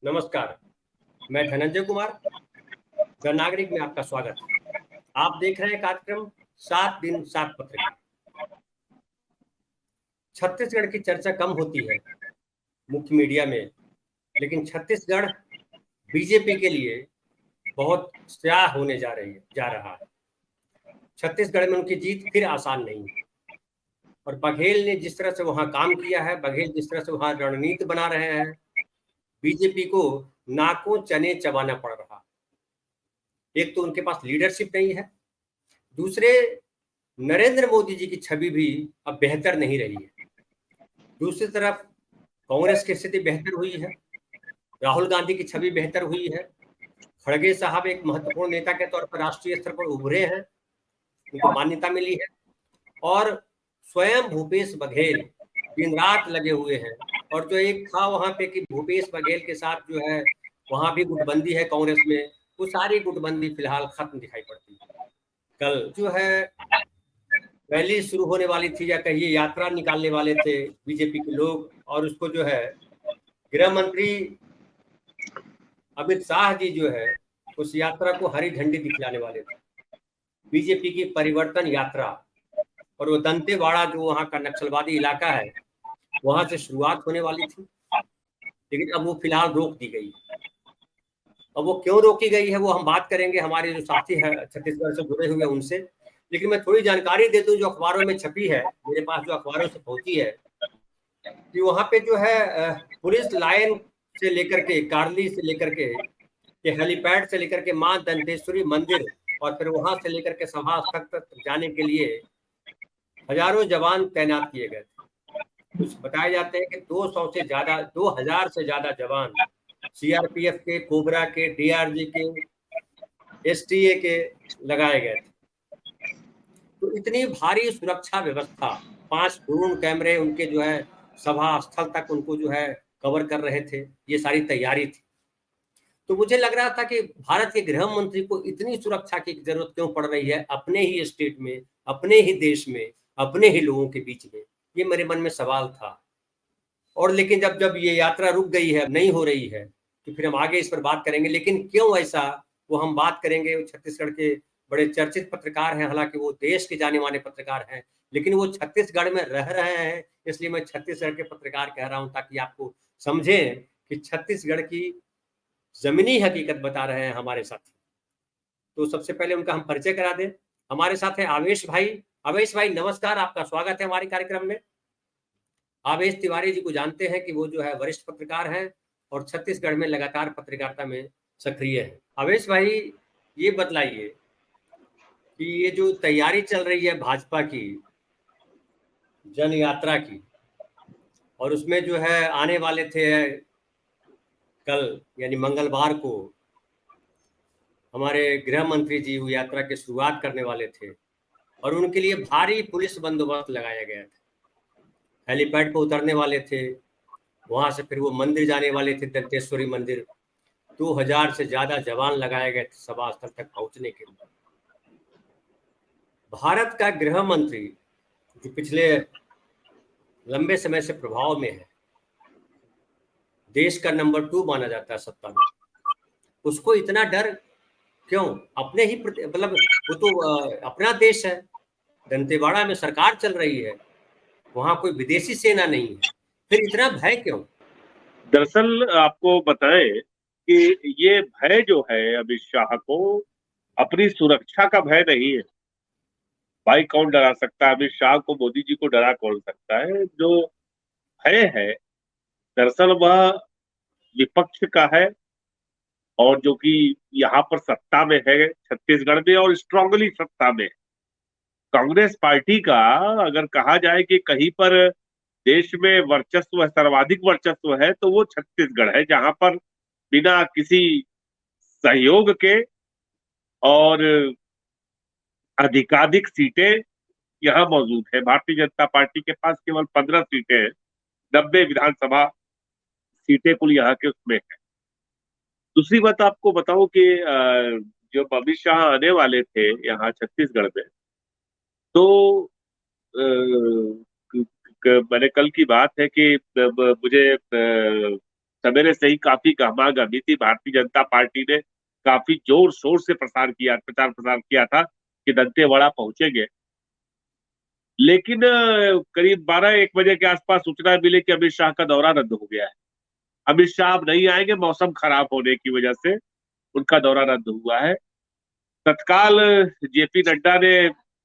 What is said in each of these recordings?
नमस्कार, मैं धनंजय कुमार, द नागरिक में आपका स्वागत है। आप देख रहे हैं कार्यक्रम 7 दिन 7 पत्रिका। छत्तीसगढ़ की चर्चा कम होती है मुख्य मीडिया में, लेकिन छत्तीसगढ़ बीजेपी के लिए बहुत स्याह होने जा रहा है। छत्तीसगढ़ में उनकी जीत फिर आसान नहीं है और बघेल ने जिस तरह से वहां काम किया है, बघेल जिस तरह से वहां रणनीति बना रहे हैं, बीजेपी को नाकों चने चबाना पड़ रहा। एक तो उनके पास लीडरशिप नहीं है, दूसरे नरेंद्र मोदी जी की छवि भी अब बेहतर नहीं रही है। दूसरी तरफ कांग्रेस की स्थिति बेहतर हुई है, राहुल गांधी की छवि बेहतर हुई है, खड़गे साहब एक महत्वपूर्ण नेता के तौर पर राष्ट्रीय स्तर पर उभरे हैं, उनको मान्यता मिली है और स्वयं भूपेश बघेल दिन रात लगे हुए हैं। और जो एक था वहां पे कि भूपेश बघेल के साथ जो है वहां भी गुटबंदी है कांग्रेस में, वो सारी गुटबंदी फिलहाल खत्म दिखाई पड़ती है। कल जो है रैली शुरू होने वाली थी या कहिए यात्रा निकालने वाले थे बीजेपी के लोग, और उसको जो है गृह मंत्री अमित शाह जी जो है उस यात्रा को हरी झंडी दिखलाने वाले थे। बीजेपी की परिवर्तन यात्रा और वो दंतेवाड़ा जो वहाँ का नक्सलवादी इलाका है वहां से शुरुआत होने वाली थी, लेकिन अब वो फिलहाल रोक दी गई। अब वो क्यों रोकी गई है वो हम बात करेंगे हमारे जो साथी हैं छत्तीसगढ़ से जुड़े हुए उनसे। लेकिन मैं थोड़ी जानकारी दे दूं जो अखबारों में छपी है, मेरे पास जो अखबारों से पहुंची है, कि वहां पे जो है पुलिस लाइन से लेकर के कार्ली से लेकर के हेलीपैड से लेकर के मां दंतेश्वरी मंदिर और फिर वहां से लेकर के सभा स्थल तक जाने के लिए हजारों जवान तैनात किए गए थे। कुछ बताए जाते हैं कि 200 से ज्यादा 2000 से ज्यादा जवान सीआरपीएफ के, कोबरा के, डीआरजी के, एसटीए के लगाए गए थे। तो इतनी भारी सुरक्षा व्यवस्था, 5 ड्रोन कैमरे उनके जो है सभा स्थल तक उनको जो है कवर कर रहे थे, ये सारी तैयारी थी। तो मुझे लग रहा था कि भारत के गृह मंत्री को इतनी सुरक्षा की जरूरत क्यों पड़ रही है अपने ही स्टेट में, अपने ही देश में, अपने ही लोगों के बीच में, ये मेरे मन में सवाल था। और लेकिन जब जब ये यात्रा रुक गई है, नहीं हो रही है, तो फिर हम आगे इस पर बात करेंगे। लेकिन क्यों ऐसा, वो हम बात करेंगे। छत्तीसगढ़ के बड़े चर्चित पत्रकार हैं, हालांकि वो देश के जाने माने पत्रकार हैं, लेकिन वो छत्तीसगढ़ में रह रहे हैं, इसलिए मैं छत्तीसगढ़ के पत्रकार कह रहा हूं ताकि आपको समझें कि छत्तीसगढ़ की जमीनी हकीकत बता रहे हैं हमारे साथी। तो सबसे पहले उनका हम परिचय करा दें। हमारे साथ है आवेश भाई। आवेश भाई नमस्कार, आपका स्वागत है हमारे कार्यक्रम में। आवेश तिवारी जी को जानते हैं कि वो जो है वरिष्ठ पत्रकार हैं और छत्तीसगढ़ में लगातार पत्रकारिता में सक्रिय है। आवेश भाई, ये बतलाइए कि ये जो तैयारी चल रही है भाजपा की जन यात्रा की, और उसमें जो है आने वाले थे कल यानी मंगलवार को हमारे गृह मंत्री जी वो यात्रा की शुरुआत करने वाले थे और उनके लिए भारी पुलिस बंदोबस्त लगाया गया था। हेलीपैड पर उतरने वाले थे, वहां से फिर वो मंदिर जाने वाले थे, दंतेश्वरी मंदिर। 2000 से ज्यादा जवान लगाए गए थे सभा स्थल तक पहुंचने के लिए। भारत का गृह मंत्री जो पिछले लंबे समय से प्रभाव में है, देश का नंबर 2 माना जाता है सत्ता में, उसको इतना डर क्यों? अपने ही मतलब वो तो अपना देश है, दंतेवाड़ा में सरकार चल रही है, वहां कोई विदेशी सेना नहीं है, फिर इतना भय क्यों? दरअसल आपको बताएं कि ये भय जो है अमित शाह को अपनी सुरक्षा का भय नहीं है। भाई कौन डरा सकता है अमित शाह को? मोदी जी को डरा कौन सकता है? जो भय है दरअसल वह विपक्ष का है, और जो कि यहाँ पर सत्ता में है छत्तीसगढ़ में और स्ट्रांगली सत्ता में है। कांग्रेस पार्टी का अगर कहा जाए कि कहीं पर देश में वर्चस्व है, सर्वाधिक वर्चस्व है, तो वो छत्तीसगढ़ है, जहां पर बिना किसी सहयोग के और अधिकाधिक सीटें यहाँ मौजूद है। भारतीय जनता पार्टी के पास केवल 15 सीटें हैं, 90 विधानसभा सीटें कुल यहाँ के उसमें है। दूसरी बात आपको बताऊं कि जब अमित शाह आने वाले थे यहाँ छत्तीसगढ़ में, तो मैंने कल की बात है कि मुझे सवेरे से ही काफी गहमा-गहमी थी। भारतीय जनता पार्टी ने काफी जोर-शोर से प्रचार प्रसार किया था कि दंतेवाड़ा पहुंचेंगे। लेकिन करीब 12-1 बजे के आसपास सूचना मिली कि अमित शाह का दौरा रद्द हो गया है। अमित शाह अब नहीं आएंगे, मौसम खराब होने की वजह से उनका दौरा रद्द हुआ है। तत्काल जेपी नड्डा ने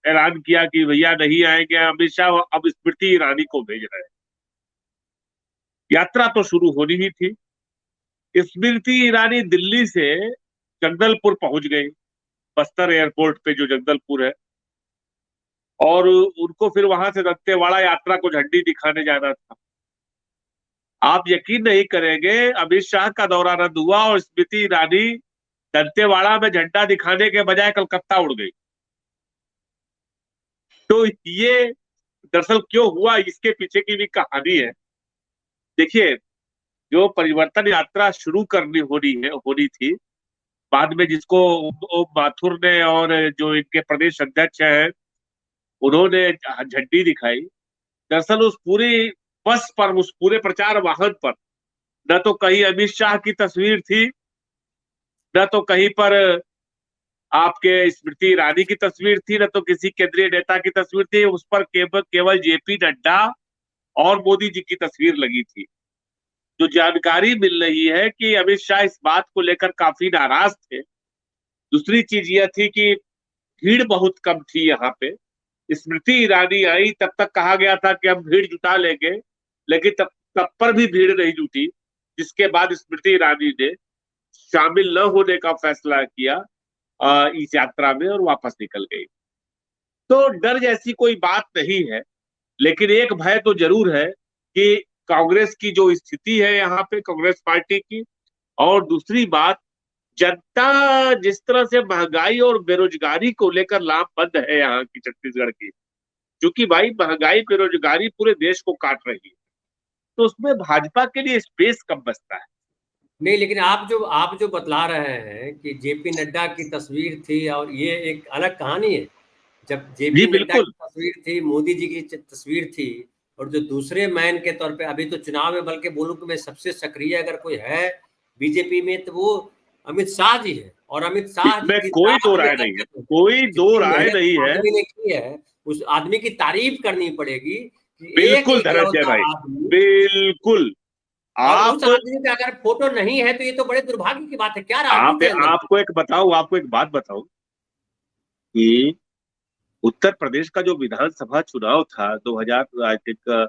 ऐलान किया कि भैया नहीं आएंगे अमित शाह, अब स्मृति ईरानी को भेज रहे हैं। यात्रा तो शुरू होनी ही थी। स्मृति ईरानी दिल्ली से जगदलपुर पहुंच गई, बस्तर एयरपोर्ट पे जो जगदलपुर है, और उनको फिर वहां से दंतेवाड़ा यात्रा को झंडी दिखाने जाना था। आप यकीन नहीं करेंगे, अमित शाह का दौरा रद्द हुआ और स्मृति ईरानी दंतेवाड़ा में झंडा दिखाने के बजाय कलकत्ता उड़ गई। तो ये दरअसल क्यों हुआ, इसके पीछे की भी कहानी है। देखिए, जो परिवर्तन यात्रा शुरू होनी थी, बाद में जिसको ओम माथुर ने और जो इनके प्रदेश अध्यक्ष हैं उन्होंने झंडी दिखाई। दरअसल उस पूरी बस पर, उस पूरे प्रचार वाहन पर न तो कहीं अमित शाह की तस्वीर थी, न तो कहीं पर आपके स्मृति ईरानी की तस्वीर थी, न तो किसी केंद्रीय नेता की तस्वीर थी। उस पर केवल जेपी नड्डा और मोदी जी की तस्वीर लगी थी। जो जानकारी मिल रही है कि अमित शाह इस बात को लेकर काफी नाराज थे। दूसरी चीज यह थी कि भीड़ बहुत कम थी यहाँ पे। स्मृति ईरानी आई तब तक कहा गया था कि हम भीड़ जुटा लेंगे, लेकिन तब पर भी भीड़ नहीं जुटी, जिसके बाद स्मृति ईरानी ने शामिल न होने का फैसला किया इस यात्रा में और वापस निकल गई। तो डर जैसी कोई बात नहीं है, लेकिन एक भय तो जरूर है कि कांग्रेस की जो स्थिति है यहाँ पे, कांग्रेस पार्टी की, और दूसरी बात, जनता जिस तरह से महंगाई और बेरोजगारी को लेकर लामबंद है यहाँ की, छत्तीसगढ़ की, क्योंकि भाई महंगाई बेरोजगारी पूरे देश को काट रही है, तो उसमें भाजपा के लिए स्पेस कम बचता है। नहीं, लेकिन आप जो बतला रहे हैं कि जेपी नड्डा की तस्वीर थी, और ये एक अलग कहानी है। जब जी जेपी नड्डा बिल्कुल। की तस्वीर थी, मोदी जी की तस्वीर थी, और जो दूसरे मैन के तौर पे अभी तो चुनाव में बल्कि मुल्क में सबसे सक्रिय अगर कोई है बीजेपी में तो वो अमित शाह जी है। और अमित शाह जी इसमें जिस कोई दो रात में राय नहीं है, करते थे, कोई दो जितनी राय मेहनत नहीं उस है। आदमी ने की है, उस आदमी की तारीफ करनी पड़ेगी कि एक बिल्कुल धनंजय इकलौता भाई, आदमी, बिल्कुल। और उस आप आदमी का अगर फोटो नहीं है तो ये तो बड़े दुर्भाग्य की बात है। क्या राजनीति है अंदर की? आपको एक बात बताऊं कि उत्तर प्रदेश का जो विधानसभा चुनाव था 2000 आई थिंक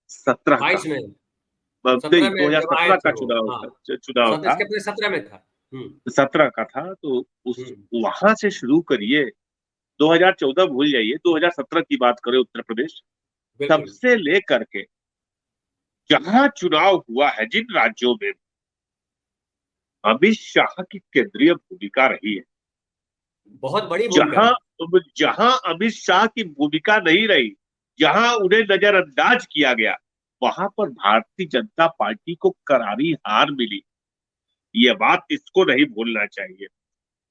17 का, 22 में, नहीं 17 में जब आए 2017 थे का वो। हाँ, चुनाव था, इसके पहले 17 में था। 17 का था। तो उस हम्म, वहां से शुरू करिए, 2014 भूल जाइए, 2017 की बात करें उत्तर प्रदेश, तब बिल्कुल। से लेकर के जहां चुनाव हुआ है, जिन राज्यों में अमित शाह की केंद्रीय भूमिका रही है, बहुत बड़ी भूमिका जहां रही। जहां अमित शाह की भूमिका नहीं रही, जहां उन्हें नजरअंदाज किया गया, वहां पर भारतीय जनता पार्टी को करारी हार मिली। ये बात इसको नहीं भूलना चाहिए।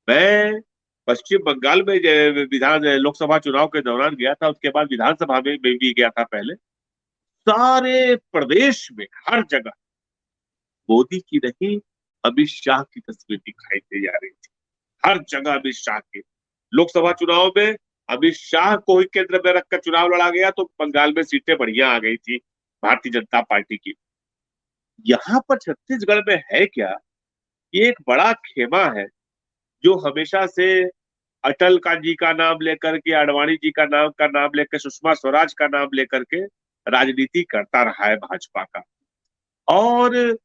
मैं पश्चिम बंगाल में विधान लोकसभा चुनाव के दौरान गया था, उसके बाद विधानसभा में भी गया था। पहले सारे प्रदेश में हर जगह मोदी की नहीं, अमित शाह की तस्वीर दिखाई दे जा रही थी। हर जगह अमित शाह की। लोकसभा चुनाव में अमित शाह को ही केंद्र में रखकर चुनाव लड़ा गया, तो बंगाल में सीटें बढ़िया आ गई थी भारतीय जनता पार्टी की। यहाँ पर छत्तीसगढ़ में है क्या, ये एक बड़ा खेमा है जो हमेशा से अटल का जी का नाम लेकर के, आडवाणी जी का नाम लेकर, सुषमा स्वराज का नाम लेकर के राजनीति करता रहा है भाजपा का। और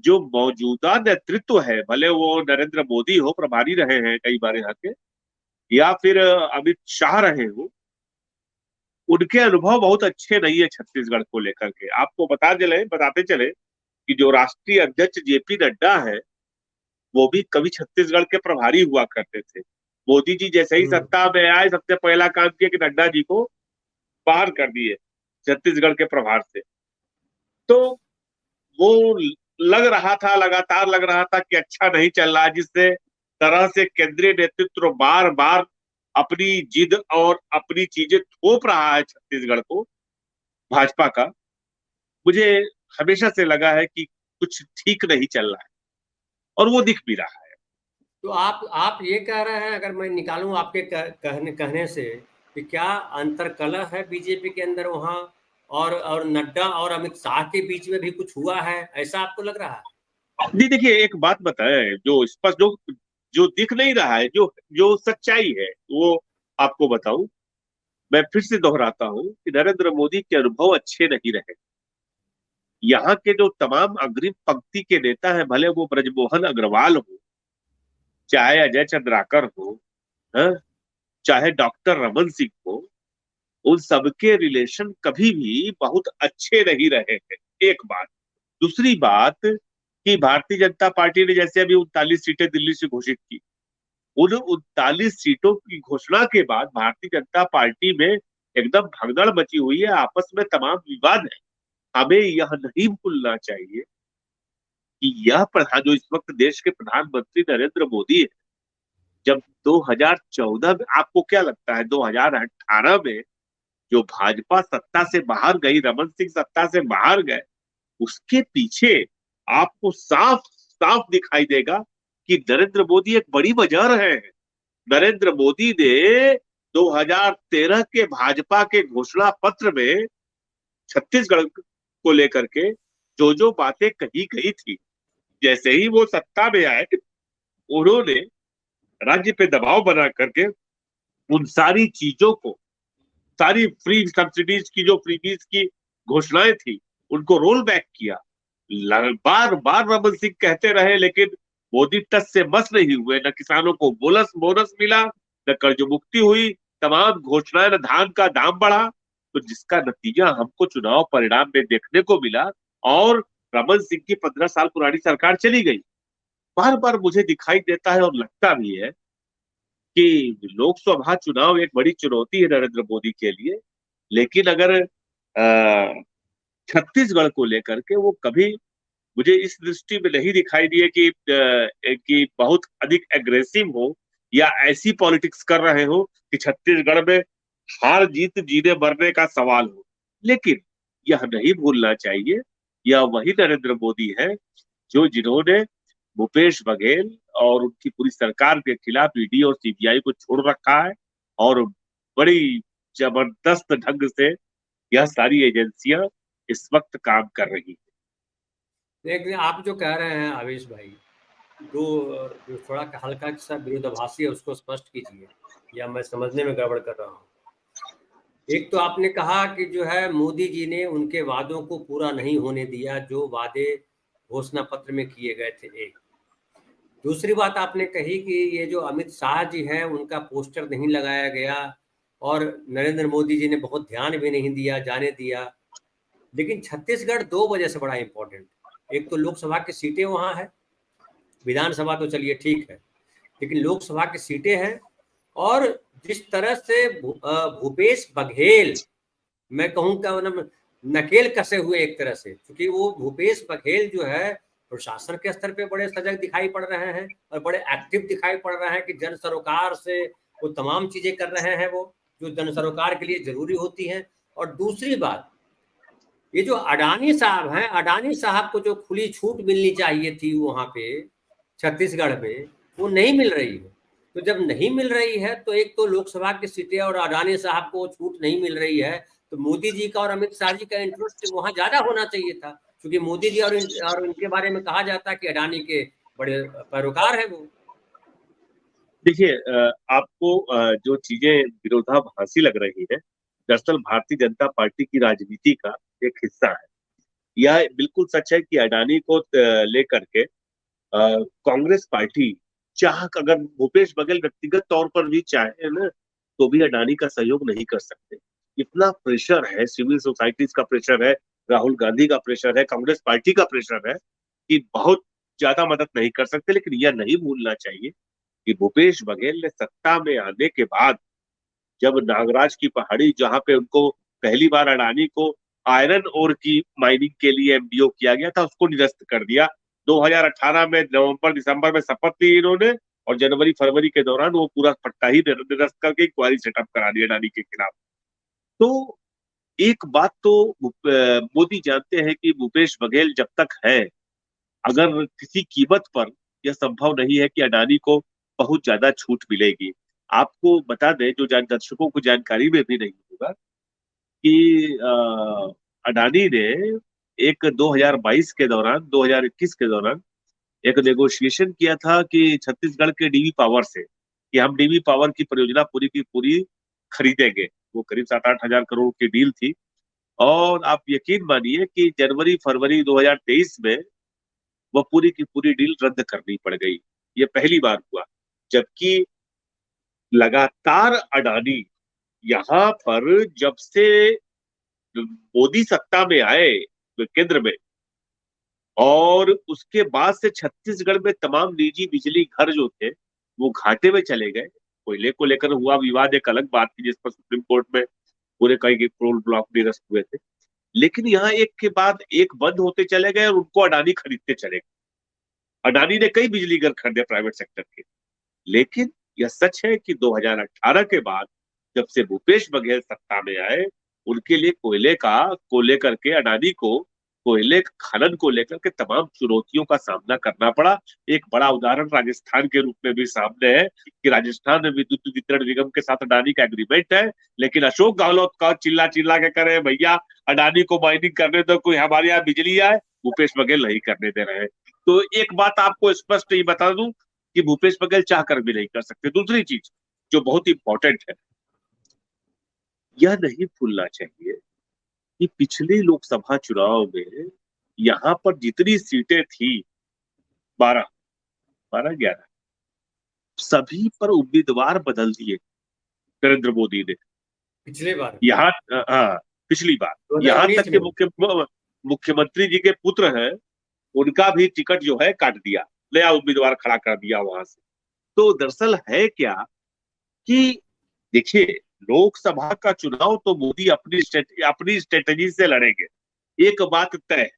जो मौजूदा नेतृत्व है, भले वो नरेंद्र मोदी हो, प्रभारी रहे हैं कई बार यहाँ के, या फिर अमित शाह रहे हो, उनके अनुभव बहुत अच्छे नहीं है छत्तीसगढ़ को लेकर के। आपको बताते चले कि जो राष्ट्रीय अध्यक्ष जेपी नड्डा है, वो भी कभी छत्तीसगढ़ के प्रभारी हुआ करते थे। मोदी जी जैसे ही हम्म, सत्ता में आए, सबसे पहला काम किया कि नड्डा जी को बाहर कर दिए छत्तीसगढ़ के प्रभार से। तो वो लगातार लग रहा था कि अच्छा नहीं चल रहा, जिससे तरह से केंद्रीय नेतृत्व बार बार अपनी जिद और अपनी चीजें थोप रहा है छत्तीसगढ़ को, भाजपा का। मुझे हमेशा से लगा है कि कुछ ठीक नहीं चल रहा है, और वो दिख भी रहा है। तो आप ये कह रहे हैं, अगर मैं निकालूं आपके कहने से, कि क्या अंतर्कलह है बीजेपी के अंदर वहां, और नड्डा और अमित शाह के बीच में भी कुछ हुआ है, ऐसा आपको लग रहा है? जी देखिए, एक बात बताएं, जो स्पष्ट, जो जो दिख नहीं रहा है, जो जो सच्चाई है, वो आपको बताऊं। मैं फिर से दोहराता हूं कि नरेंद्र मोदी के अनुभव अच्छे नहीं रहे। यहाँ के जो तमाम अग्रिम पंक्ति के नेता हैं, भले वो ब्रजमोहन अग्रवाल हो, चाहे अजय चंद्राकर हो, हाँ, चाहे डॉक्टर रमन सिंह हो, उन सबके रिलेशन कभी भी बहुत अच्छे नहीं रहे हैं। एक बात। दूसरी बात कि भारतीय जनता पार्टी ने जैसे अभी 39 सीटें दिल्ली से घोषित की, उन 39 सीटों की घोषणा के बाद भारतीय जनता पार्टी में एकदम भगदड़ मची हुई है, आपस में तमाम विवाद है। हमें यह नहीं भूलना चाहिए कि यह प्रधान, जो इस वक्त देश के प्रधानमंत्री नरेंद्र मोदी है, जब 2014 में, आपको क्या लगता है 2018 में जो भाजपा सत्ता से बाहर गई, रमन सिंह सत्ता से बाहर गए, उसके पीछे आपको साफ साफ दिखाई देगा कि नरेंद्र मोदी एक बड़ी वजह रहे हैं। नरेंद्र मोदी ने 2013 के भाजपा के घोषणा पत्र में छत्तीसगढ़ को लेकर के जो जो बातें कही गई थी, जैसे ही वो सत्ता में आए, उन्होंने राज्य पे दबाव बना करके उन सारी चीजों को, सारी फ्री सब्सिडीज की, जो फ्रीबीज की घोषणाएं थी, उनको रोल बैक किया। बार बार रमन सिंह कहते रहे, लेकिन मोदी टस से मस नहीं हुए। न किसानों को बोनस बोनस मिला, न कर्ज मुक्ति हुई, तमाम घोषणाएं, न धान का दाम बढ़ा। तो जिसका नतीजा हमको चुनाव परिणाम में देखने को मिला, और रमन सिंह की 15 साल पुरानी सरकार चली गई। बार बार मुझे दिखाई देता है और लगता भी है कि लोकसभा चुनाव एक बड़ी चुनौती है नरेंद्र मोदी के लिए, लेकिन अगर छत्तीसगढ़ को लेकर के वो कभी मुझे इस दृष्टि में नहीं दिखाई दिए कि बहुत अधिक एग्रेसिव हो, या ऐसी पॉलिटिक्स कर रहे हो कि छत्तीसगढ़ में हार जीत जीने मरने का सवाल हो। लेकिन यह नहीं भूलना चाहिए, यह वही नरेंद्र मोदी है जिन्होंने भूपेश बघेल और उनकी पूरी सरकार के खिलाफ ईडी और सीबीआई को छोड़ रखा है, और बड़ी जबरदस्त ढंग से यह सारी एजेंसियां इस वक्त काम कर रही है। देखिए, आप जो कह रहे हैं आवेश भाई, जो जो थोड़ा हल्का सा विरोधाभासी है उसको स्पष्ट कीजिए, या मैं समझने में गड़बड़ कर रहा हूँ। एक तो आपने कहा कि जो है मोदी जी ने उनके वादों को पूरा नहीं होने दिया, जो वादे घोषणा पत्र में किए गए थे। एक दूसरी बात आपने कही कि ये जो अमित शाह जी हैं उनका पोस्टर नहीं लगाया गया, और नरेंद्र मोदी जी ने बहुत ध्यान भी नहीं दिया, जाने दिया। लेकिन छत्तीसगढ़ दो वजह से बड़ा इंपॉर्टेंट, एक तो लोकसभा की सीटें वहां है, विधानसभा तो चलिए ठीक है, लेकिन लोकसभा की सीटें हैं। और जिस तरह से भूपेश बघेल, मैं कहूँगा मतलब नकेल कसे हुए एक तरह से, क्योंकि वो भूपेश बघेल जो है प्रशासन के स्तर पे बड़े सजग दिखाई पड़ रहे हैं और बड़े एक्टिव दिखाई पड़ रहे हैं कि जन सरोकार से वो तमाम चीजें कर रहे हैं, वो जो जन सरोकार के लिए जरूरी होती हैं। और दूसरी बात, ये जो अडानी साहब हैं, अडानी साहब को जो खुली छूट मिलनी चाहिए थी वहां पे छत्तीसगढ़ में, वो नहीं मिल रही है। तो जब नहीं मिल रही है, तो एक तो लोकसभा की सीटें और अडानी साहब को छूट नहीं मिल रही है, तो मोदी जी का और अमित शाह जी का इंटरेस्ट वहां ज्यादा होना चाहिए था, क्योंकि मोदी जी और इनके बारे में कहा जाता है कि अडानी के बड़े पैरोकार है वो। देखिए, आपको जो चीजें विरोधाभासी लग रही है, दरअसल भारतीय जनता पार्टी की राजनीति का एक हिस्सा है। यह बिल्कुल सच है कि अडानी को लेकर के कांग्रेस पार्टी, चाह अगर भूपेश बघेल व्यक्तिगत तौर पर भी चाहे ना, तो भी अडानी का सहयोग नहीं कर सकते। इतना प्रेशर है, सिविल सोसाइटीज का प्रेशर है, राहुल गांधी का प्रेशर है, कांग्रेस पार्टी का प्रेशर है, कि बहुत ज्यादा मदद नहीं कर सकते। लेकिन यह नहीं भूलना चाहिए कि भूपेश बघेल ने सत्ता में आने के बाद, जब नागराज की पहाड़ी, जहां पे उनको पहली बार अडानी को आयरन ओर की माइनिंग के लिए एमडीओ किया गया था, उसको निरस्त कर दिया। 2018 में नवंबर दिसंबर में शपथ ली इन्होंने, और जनवरी फरवरी के दौरान वो पूरा पट्टा ही निरस्त करके क्वारी सेटअप करा दिया अडानी के खिलाफ। तो एक बात तो मोदी जानते हैं कि भूपेश बघेल जब तक है, अगर किसी कीमत पर यह संभव नहीं है कि अडानी को बहुत ज्यादा छूट मिलेगी। आपको बता दें, जो दर्शकों को जानकारी में भी नहीं होगा, कि अडानी ने एक 2022 के दौरान, 2021 के दौरान एक नेगोशिएशन किया था कि छत्तीसगढ़ के डीवी पावर से, कि हम डीवी पावर की परियोजना पूरी की पूरी खरीदेंगे। वो करीब 7-8 हजार करोड़ की डील थी। और आप यकीन मानिए कि जनवरी फरवरी 2023 में वह पूरी की पूरी डील रद्द करनी पड़ गई। ये पहली बार हुआ, जबकि लगातार अडानी यहाँ पर जब से मोदी सत्ता में आए केंद्र में, और उसके बाद से छत्तीसगढ़ में तमाम निजी बिजली घर जो थे वो घाटे में चले गए। कोयले को लेकर हुआ विवाद एक अलग बात थी, जिस पर सुप्रीम कोर्ट में पूरे कई करोड़ ब्लॉक निरस्त हुए थे। लेकिन यहाँ एक के बाद एक बंद होते चले गए और उनको अडानी खरीदते चले गए। अडानी ने कई बिजली घर खरीदे प्राइवेट सेक्टर के। लेकिन यह सच है कि 2018 के बाद जब से भूपेश बघेल सत्ता में आए, उनके लिए कोयले को लेकर के, अडानी को कोयले खनन को लेकर के तमाम चुनौतियों का सामना करना पड़ा। एक बड़ा उदाहरण राजस्थान के रूप में भी सामने है कि राजस्थान में विद्युत वितरण निगम के साथ अडानी का एग्रीमेंट है, लेकिन अशोक गहलोत का चिल्ला चिल्ला के करे, भैया अडानी को माइनिंग करने दो, कोई हमारे यहाँ बिजली आए। भूपेश बघेल नहीं करने दे रहे हैं। तो एक बात आपको स्पष्ट ही बता दूं कि भूपेश बघेल चाहकर भी नहीं कर सकते। दूसरी चीज जो बहुत इंपॉर्टेंट है, यह नहीं भूलना चाहिए कि पिछले लोकसभा चुनाव में यहाँ पर जितनी सीटें थी, 12, 11, सभी पर उम्मीदवार बदल दिए नरेंद्र मोदी ने। पिछले बार, यहाँ, हाँ, पिछली बार, यहाँ 2019 तक में। के मुख्यमंत्री जी के पुत्र हैं, उनका भी टिकट जो है काट दिया, नया उम्मीदवार खड़ा कर दिया वहां से। तो दरअसल है क्या कि देखिए, लोकसभा का चुनाव तो मोदी अपनी स्ट्रेटेजी से लड़ेंगे, एक बात तय है,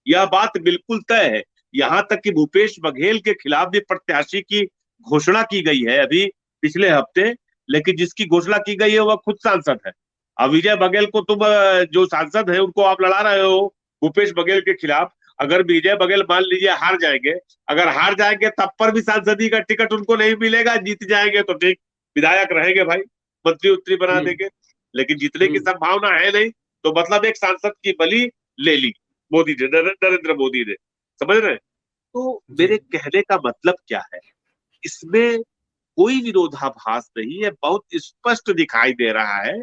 यह बात बिल्कुल तय है। यहां तक कि भूपेश बघेल के खिलाफ भी प्रत्याशी की घोषणा की गई है अभी पिछले हफ्ते, लेकिन जिसकी घोषणा की गई है वह खुद सांसद है। अब विजय बघेल को तुम, जो सांसद है उनको आप लड़ा रहे हो भूपेश बघेल के खिलाफ। अगर विजय बघेल मान लीजिए हार जाएंगे, अगर हार जाएंगे तब पर भी सांसदी का टिकट उनको नहीं मिलेगा, जीत जाएंगे तो ठीक, विधायक रहेंगे भाई, मंत्री उत्तरी बना देंगे। लेकिन जीतने की संभावना है नहीं, तो मतलब एक सांसद की बलि ले ली मोदी ने, नरेंद्र मोदी ने। समझ रहे हैं? तो मेरे कहने का मतलब क्या है, इसमें कोई विरोधाभास नहीं है। बहुत स्पष्ट दिखाई दे रहा है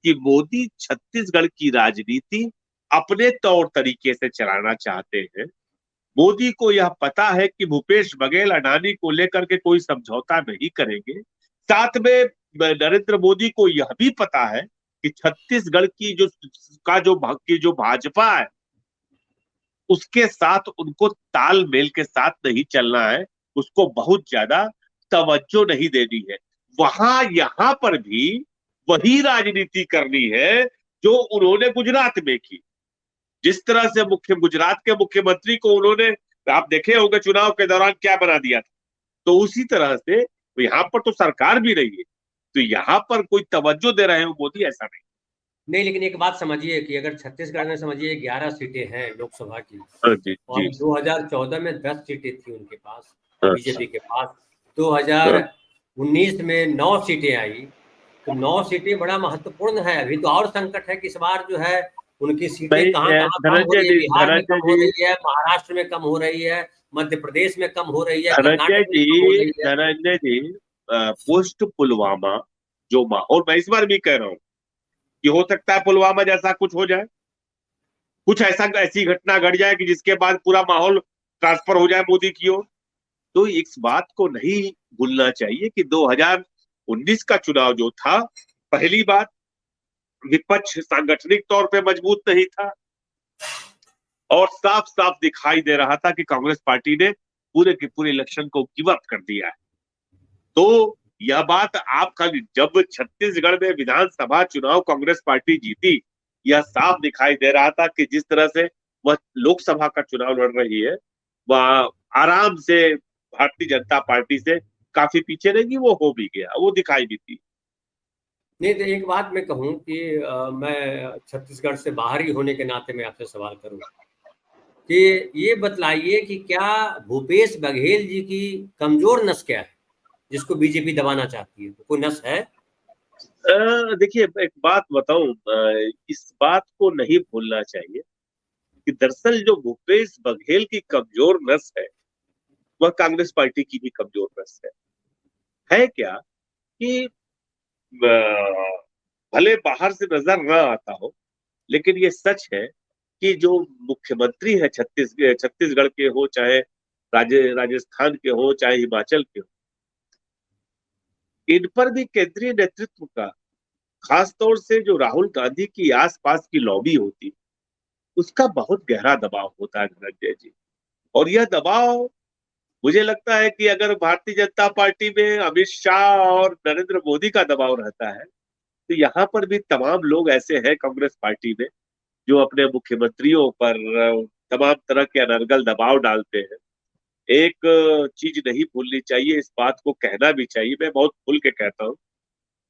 कि मोदी छत्तीसगढ़ की राजनीति अपने तौर तरीके से चलाना चाहते हैं। मोदी को यह पता है कि भूपेश बघेल अडानी को लेकर के कोई समझौता नहीं करेंगे। साथ में नरेंद्र मोदी को यह भी पता है कि छत्तीसगढ़ की जो भाजपा है, उसके साथ उनको तालमेल के साथ नहीं चलना है, उसको बहुत ज्यादा तवज्जो नहीं देनी है। वहां यहां पर भी वही राजनीति करनी है जो उन्होंने गुजरात में की। जिस तरह से गुजरात के मुख्यमंत्री को उन्होंने, आप देखे होंगे चुनाव के दौरान क्या बना दिया था, तो उसी तरह से यहाँ पर तो सरकार भी रही है, तो यहाँ पर कोई तवज्जो दे रहे हो मोदी, ऐसा नहीं। नहीं, लेकिन एक बात समझिए कि अगर छत्तीसगढ़ में समझिए 11 सीटें हैं लोकसभा की, जी और जी 2014 में 10 सीटें थी उनके पास, हाँ, बीजेपी के पास। हाँ। 2019 में 9 सीटें आई, तो 9 सीटें बड़ा महत्वपूर्ण है। अभी तो और संकट है कि इस बार जो है उनकी सीटें नहीं, कहाँ कहाँ कम हो धनंजय रही है। जी, बिहार में कम हो रही है, महाराष्ट्र में कम हो रही है, मध्य प्रदेश में कम हो रही है, धनंजय कर्नाटक में कम हो जी, रही है। धनंजय जी, पोस्ट पुलवामा जो माहौल, मैं इस बार भी कह रहा हूँ कि हो सकता है पुलवामा जैसा कुछ हो जाए, कुछ ऐसी घटना घट जाए कि जिसके बाद पूरा माहौल ट्रांसफर हो जाए मोदी की ओर। तो इस बात को नहीं भूलना चाहिए कि 2019 का चुनाव जो था, पहली बात, विपक्ष सांगठनिक तौर पे मजबूत नहीं था, और साफ साफ दिखाई दे रहा था कि कांग्रेस पार्टी ने पूरे के पूरे इलेक्शन को गिव अप कर दिया है। तो यह बात आपका, जब छत्तीसगढ़ में विधानसभा चुनाव कांग्रेस पार्टी जीती, यह साफ दिखाई दे रहा था कि जिस तरह से वह लोकसभा का चुनाव लड़ रही है, वह आराम से भारतीय जनता पार्टी से काफी पीछे रहेगी, वो हो भी गया, वो दिखाई भी थी। नहीं तो एक बात मैं कहूँ कि मैं छत्तीसगढ़ से बाहर ही होने के नाते मैं आपसे सवाल करूँ कि ये बतलाइए कि क्या भूपेश बघेल जी की कमजोर नस क्या है जिसको बीजेपी दबाना चाहती है, कोई नस है? देखिए, एक बात बताऊं, इस बात को नहीं भूलना चाहिए कि दरअसल जो भूपेश बघेल की कमजोर नस है, वह कांग्रेस पार्टी की भी कमजोर नस है क्या कि भले बाहर से नजर न आता हो, लेकिन ये सच है कि जो मुख्यमंत्री है छत्तीसगढ़ के हो, चाहे राजस्थान के हो, चाहे हिमाचल के हो, इन पर भी केंद्रीय नेतृत्व का, खास तौर से जो राहुल गांधी की आसपास की लॉबी होती, उसका बहुत गहरा दबाव होता है धनंजय जी। और यह दबाव, मुझे लगता है कि अगर भारतीय जनता पार्टी में अमित शाह और नरेंद्र मोदी का दबाव रहता है, तो यहाँ पर भी तमाम लोग ऐसे हैं कांग्रेस पार्टी में जो अपने मुख्यमंत्रियों पर तमाम तरह के अनर्गल दबाव डालते हैं। एक चीज नहीं भूलनी चाहिए, इस बात को कहना भी चाहिए, मैं बहुत खुल के कहता हूँ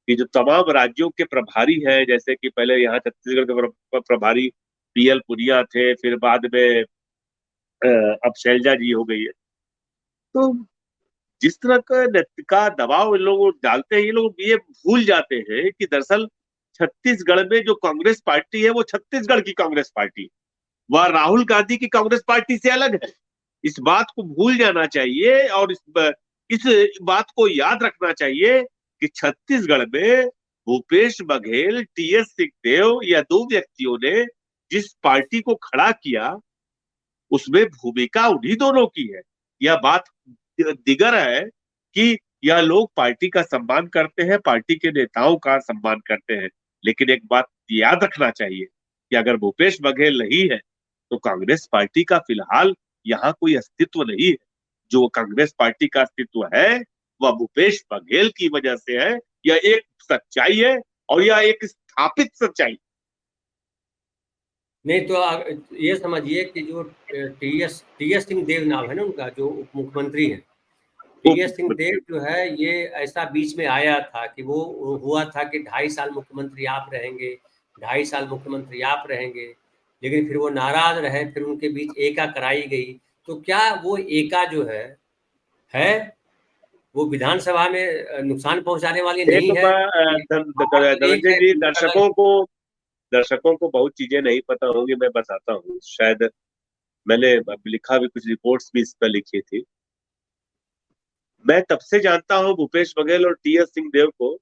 कि जो तमाम राज्यों के प्रभारी हैं, जैसे कि पहले यहाँ छत्तीसगढ़ के प्रभारी पीएल पुनिया थे, फिर बाद में अब शैलजा जी हो गई है। तो जिस तरह का दबाव इन लोग डालते हैं, ये लोग ये भूल जाते हैं कि दरअसल छत्तीसगढ़ में जो कांग्रेस पार्टी है, वो छत्तीसगढ़ की कांग्रेस पार्टी, वह राहुल गांधी की कांग्रेस पार्टी से अलग है। इस बात को भूल जाना चाहिए और इस बात को याद रखना चाहिए कि छत्तीसगढ़ में भूपेश बघेल, टीएस सिंहदेव या दो व्यक्तियों ने जिस पार्टी को खड़ा किया, उसमें भूमिका उन्हीं दोनों की है। यह बात दिगर है कि यह लोग पार्टी का सम्मान करते हैं, पार्टी के नेताओं का सम्मान करते हैं, लेकिन एक बात याद रखना चाहिए कि अगर भूपेश बघेल नहीं है, तो कांग्रेस पार्टी का फिलहाल यहाँ कोई अस्तित्व नहीं है। जो कांग्रेस पार्टी का अस्तित्व है, वह भूपेश बघेल की वजह से है। यह एक सच्चाई है और यह एक स्थापित सच्चाई। नहीं तो ये समझिए कि जो टीएस टीएस सिंहदेव नाम है ना उनका, जो उप मुख्यमंत्री है, टीएस सिंहदेव जो है, ये ऐसा बीच में आया था कि वो हुआ था कि 2.5 साल मुख्यमंत्री आप रहेंगे, 2.5 साल मुख्यमंत्री आप रहेंगे, लेकिन फिर वो नाराज रहे, फिर उनके बीच एका कराई गई। तो क्या वो एका जो है वो विधानसभा में नुकसान पहुंचाने वाली एक नहीं है? बात तो एक धनंजय है, जी, दूसरा अलग है। दर्शकों को बहुत चीजें नहीं पता होंगी, मैं बताता हूँ। शायद मैंने लिखा भी, कुछ रिपोर्ट्स भी इस पर लिखी थी। मैं तब से जानता हूँ भूपेश बघेल और टीएस सिंहदेव को,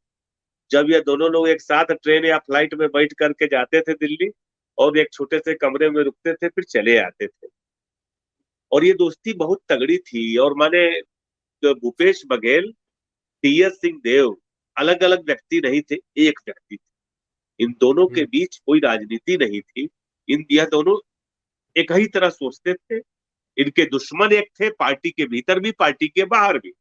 जब ये दोनों लोग एक साथ ट्रेन या फ्लाइट में बैठ करके जाते थे दिल्ली, और एक छोटे से कमरे में रुकते थे, फिर चले आते थे। और ये दोस्ती बहुत तगड़ी थी। और माने जो भूपेश बघेल, टीएस सिंहदेव अलग अलग व्यक्ति नहीं थे, एक व्यक्ति थे। इन दोनों के हम्म। बीच कोई राजनीति नहीं थी। इन यह दोनों एक ही तरह सोचते थे। इनके दुश्मन एक थे, पार्टी के भीतर भी, पार्टी के बाहर भी।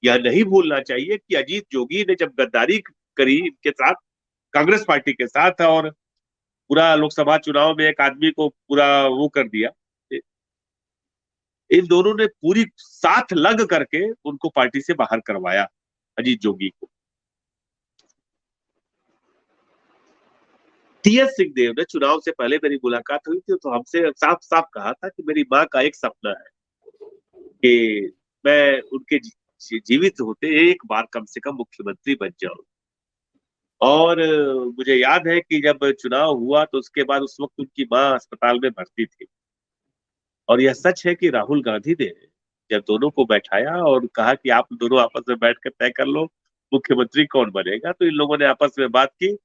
यह नहीं भूलना चाहिए कि अजीत जोगी ने जब गद्दारी करी इनके साथ, कांग्रेस पार्टी के साथ, और पूरा लोकसभा चुनाव में एक आदमी को पूरा वो कर दिया, इन दोनों ने पूरी साथ लग करके उनको पार्टी से बाहर करवाया, अजीत जोगी को। टीएस सिंहदेव ने, चुनाव से पहले मेरी मुलाकात हुई थी, तो हमसे साफ साफ कहा था कि मेरी माँ का एक सपना है कि मैं उनके जीवित होते एक बार कम से कम मुख्यमंत्री बन जाऊं। और मुझे याद है कि जब चुनाव हुआ, तो उसके बाद उस वक्त उनकी माँ अस्पताल में भर्ती थी। और यह सच है कि राहुल गांधी ने जब दोनों को बैठाया और कहा कि आप दोनों आपस में बैठ कर तय कर लो मुख्यमंत्री कौन बनेगा, तो इन लोगों ने आपस में बात की।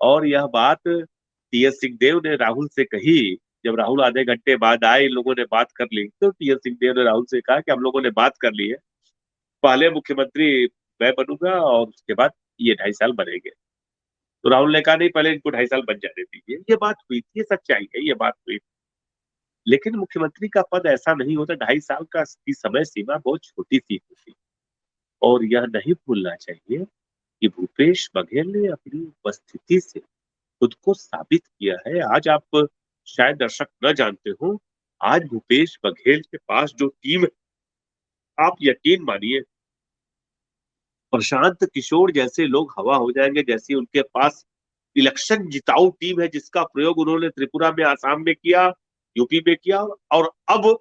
और यह बात टीएस सिंहदेव ने राहुल से कही। जब राहुल आधे घंटे बाद आए, इन लोगों ने बात कर ली, तो टीएस सिंहदेव ने राहुल से कहा कि हम लोगों ने बात कर ली है, पहले मुख्यमंत्री मैं बनूंगा और उसके बाद ये 2.5 साल बनेंगे। तो राहुल ने कहा नहीं, पहले इनको 2.5 साल बन जाने दीजिए। ये बात हुई थी, ये सच्चाई है, ये बात हुई थी। लेकिन मुख्यमंत्री का पद ऐसा नहीं होता, 2.5 साल का की समय सीमा बहुत छोटी सी होती। और यह नहीं भूलना चाहिए कि भूपेश बघेल ने अपनी उपस्थिति से खुद को साबित किया है। आज आप शायद दर्शक न जानते हो, आज भूपेश बघेल के पास जो टीम है, आप यकीन मानिए प्रशांत किशोर जैसे लोग हवा हो जाएंगे, जैसी उनके पास इलेक्शन जिताऊ टीम है, जिसका प्रयोग उन्होंने त्रिपुरा में, आसाम में किया, यूपी में किया और अब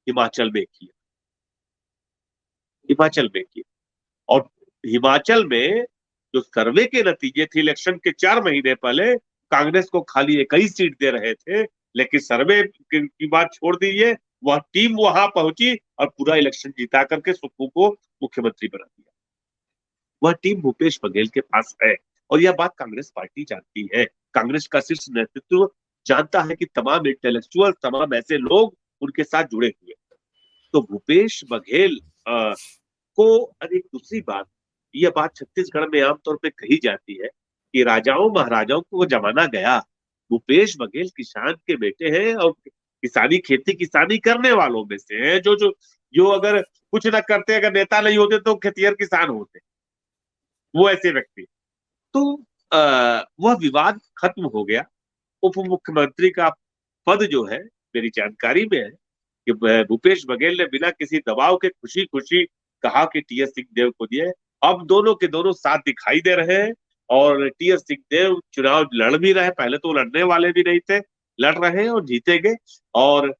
हिमाचल में किया। हिमाचल में किया और हिमाचल में जो सर्वे के नतीजे थे इलेक्शन के 4 महीने पहले, कांग्रेस को खाली 21 सीट दे रहे थे, लेकिन सर्वे की बात छोड़ दीजिए, वह टीम वहां पहुंची और पूरा इलेक्शन जिता करके सुक्खू को मुख्यमंत्री बना दिया। वह टीम भूपेश बघेल के पास है और यह बात कांग्रेस पार्टी जानती है। कांग्रेस का शीर्ष नेतृत्व जानता है कि तमाम इंटेलेक्चुअल, तमाम ऐसे लोग उनके साथ जुड़े हुए। तो भूपेश बघेल को एक दूसरी बात, यह बात छत्तीसगढ़ में आमतौर पे कही जाती है कि राजाओं महाराजाओं को जमाना गया। भूपेश बघेल किसान के बेटे हैं और किसानी, खेती किसानी करने वालों में से हैं, जो अगर कुछ ना करते, अगर नेता नहीं होते तो खेतिहर किसान होते, वो ऐसे व्यक्ति। तो वह विवाद खत्म हो गया। उप मुख्यमंत्री का पद जो है, मेरी जानकारी में है कि भूपेश बघेल ने बिना किसी दबाव के खुशी खुशी कहा कि टीएस सिंहदेव को दिए। अब दोनों के दोनों साथ दिखाई दे रहे हैं और टीएस सिंहदेव चुनाव लड़ भी रहे, पहले तो लड़ने वाले भी नहीं थे, लड़ रहे हैं और जीतेंगे। और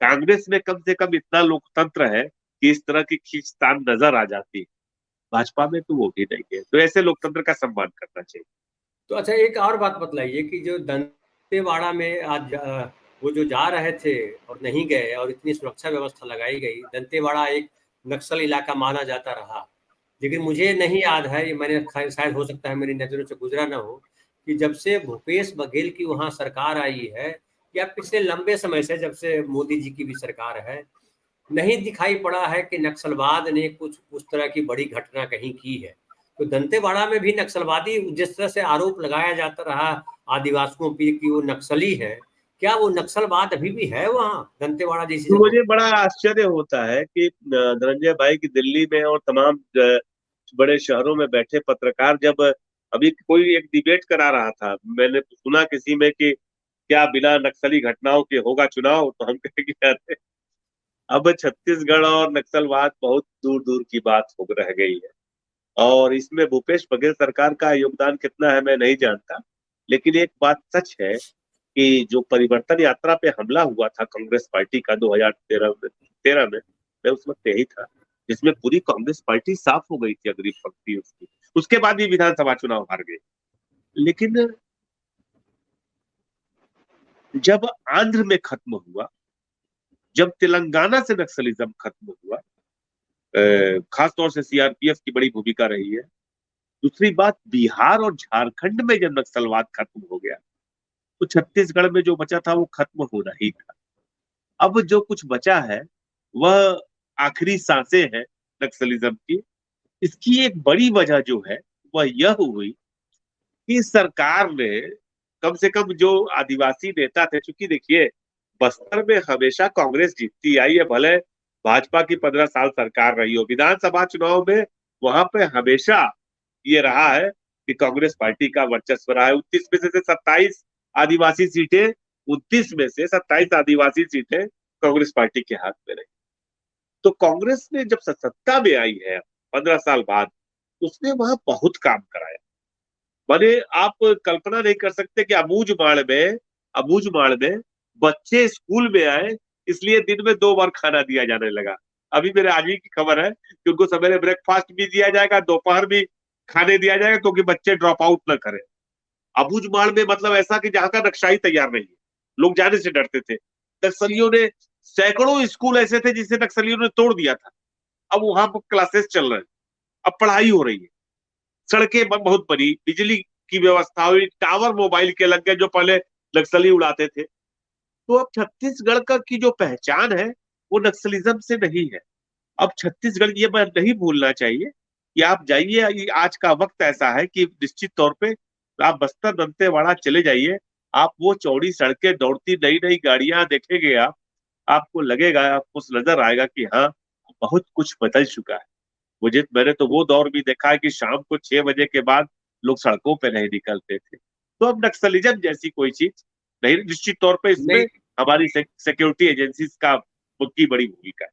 कांग्रेस में कम से कम इतना लोकतंत्र है कि इस तरह की खींचतान नजर आ जाती है। भाजपा में तो वो भी नहीं है, तो ऐसे लोकतंत्र का सम्मान करना चाहिए। तो अच्छा, एक और बात बतलाइए कि जो दंतेवाड़ा में आज वो जो जा रहे थे और नहीं गए और इतनी सुरक्षा व्यवस्था लगाई गई, दंतेवाड़ा एक नक्सल इलाका माना जाता रहा, लेकिन मुझे नहीं याद है, ये मैंने शायद, हो सकता है मेरी नज़रों से गुजरा ना हो, कि जब से भूपेश बघेल की वहाँ सरकार आई है या पिछले लंबे समय से, जब से मोदी जी की भी सरकार है, नहीं दिखाई पड़ा है कि नक्सलवाद ने कुछ उस तरह की बड़ी घटना कहीं की है। तो दंतेवाड़ा में भी नक्सलवादी, जिस तरह से आरोप लगाया जाता रहा आदिवासियों पे कि वो नक्सली है, क्या वो नक्सलवाद अभी भी है वहाँ दंतेवाड़ा जैसी तो जगहों? मुझे बड़ा आश्चर्य होता है कि धनंजय भाई की दिल्ली में और तमाम बड़े शहरों में बैठे पत्रकार, जब अभी कोई एक डिबेट करा रहा था, मैंने सुना किसी में कि क्या बिना नक्सली घटनाओं के होगा चुनाव, तो हम कहे कि अरे, अब छत्तीसगढ़ और नक्सलवाद बहुत दूर दूर की बात हो रह गई है। और इसमें भूपेश बघेल सरकार का योगदान कितना है मैं नहीं जानता, लेकिन एक बात सच है कि जो परिवर्तन यात्रा पे हमला हुआ था कांग्रेस पार्टी का 2013 में, मैं उस वक्त यही था, जिसमें पूरी कांग्रेस पार्टी साफ हो गई थी, अग्रिम पंक्ति उसकी। उसके बाद भी विधानसभा चुनाव हार गई। लेकिन जब आंध्र में खत्म हुआ, जब तेलंगाना से नक्सलिज्म खत्म हुआ, खासतौर से सीआरपीएफ की बड़ी भूमिका रही है। दूसरी बात, बिहार और झारखंड में जब नक्सलवाद खत्म हो गया, तो छत्तीसगढ़ में जो बचा था वो खत्म होना ही था। अब जो कुछ बचा है वह आखिरी सांसें हैं नक्सलिज्म की। इसकी एक बड़ी वजह जो है वह यह हुई कि सरकार ने, कम से कम जो आदिवासी नेता थे, चूंकि देखिए बस्तर में हमेशा कांग्रेस जीतती आई है, भले भाजपा की 15 साल सरकार रही हो, विधानसभा चुनाव में वहां पे हमेशा ये रहा है कि कांग्रेस पार्टी का वर्चस्व रहा है। 29 में से 27 आदिवासी सीटें 29 में से 27 आदिवासी सीटें कांग्रेस पार्टी के हाथ में रही। तो कांग्रेस ने जब सत्ता में आई है 15 साल बाद, उसने वहां बहुत काम कराया। माने आप कल्पना नहीं कर सकते कि अबूझमाड़ में बच्चे स्कूल में आए, इसलिए दिन में 2 बार खाना दिया जाने लगा। अभी मेरे आज ही की खबर है कि उनको सवेरे ब्रेकफास्ट भी दिया जाएगा, दोपहर भी खाने दिया जाएगा, क्योंकि बच्चे ड्रॉप आउट न करें। अबूझमाड़ में मतलब ऐसा कि जहां का नक्शा ही तैयार नहीं है, लोग जाने से डरते थे। नक्सलियों ने, सैकड़ों स्कूल ऐसे थे जिसे नक्सलियों ने तोड़ दिया था, अब वहां पर क्लासेस चल रहे हैं, अब पढ़ाई हो रही है, सड़कें बहुत बनी, बिजली की व्यवस्था हुई, टावर मोबाइल के लग गए जो पहले नक्सली उड़ाते थे। तो अब छत्तीसगढ़ का की जो पहचान है वो नक्सलिज्म से नहीं है। अब छत्तीसगढ़, ये बात नहीं भूलना चाहिए कि आप जाइए, आज का वक्त ऐसा है कि निश्चित तौर पे आप बस्तर दंतेवाड़ा चले जाइए, आप वो चौड़ी सड़कें, दौड़ती नई नई गाड़ियां देखेंगे, आपको लगेगा, आपको नजर आएगा कि हाँ, बहुत कुछ बदल चुका है। मैंने तो वो दौर भी देखा है कि शाम को 6 बजे के बाद लोग सड़कों पे नहीं निकलते थे। तो अब नक्सलिज्म जैसी कोई चीज नहीं, निश्चित तौर पे इसमें नहीं, हमारी सिक्योरिटी एजेंसीज का उनकी बड़ी भूमिका है।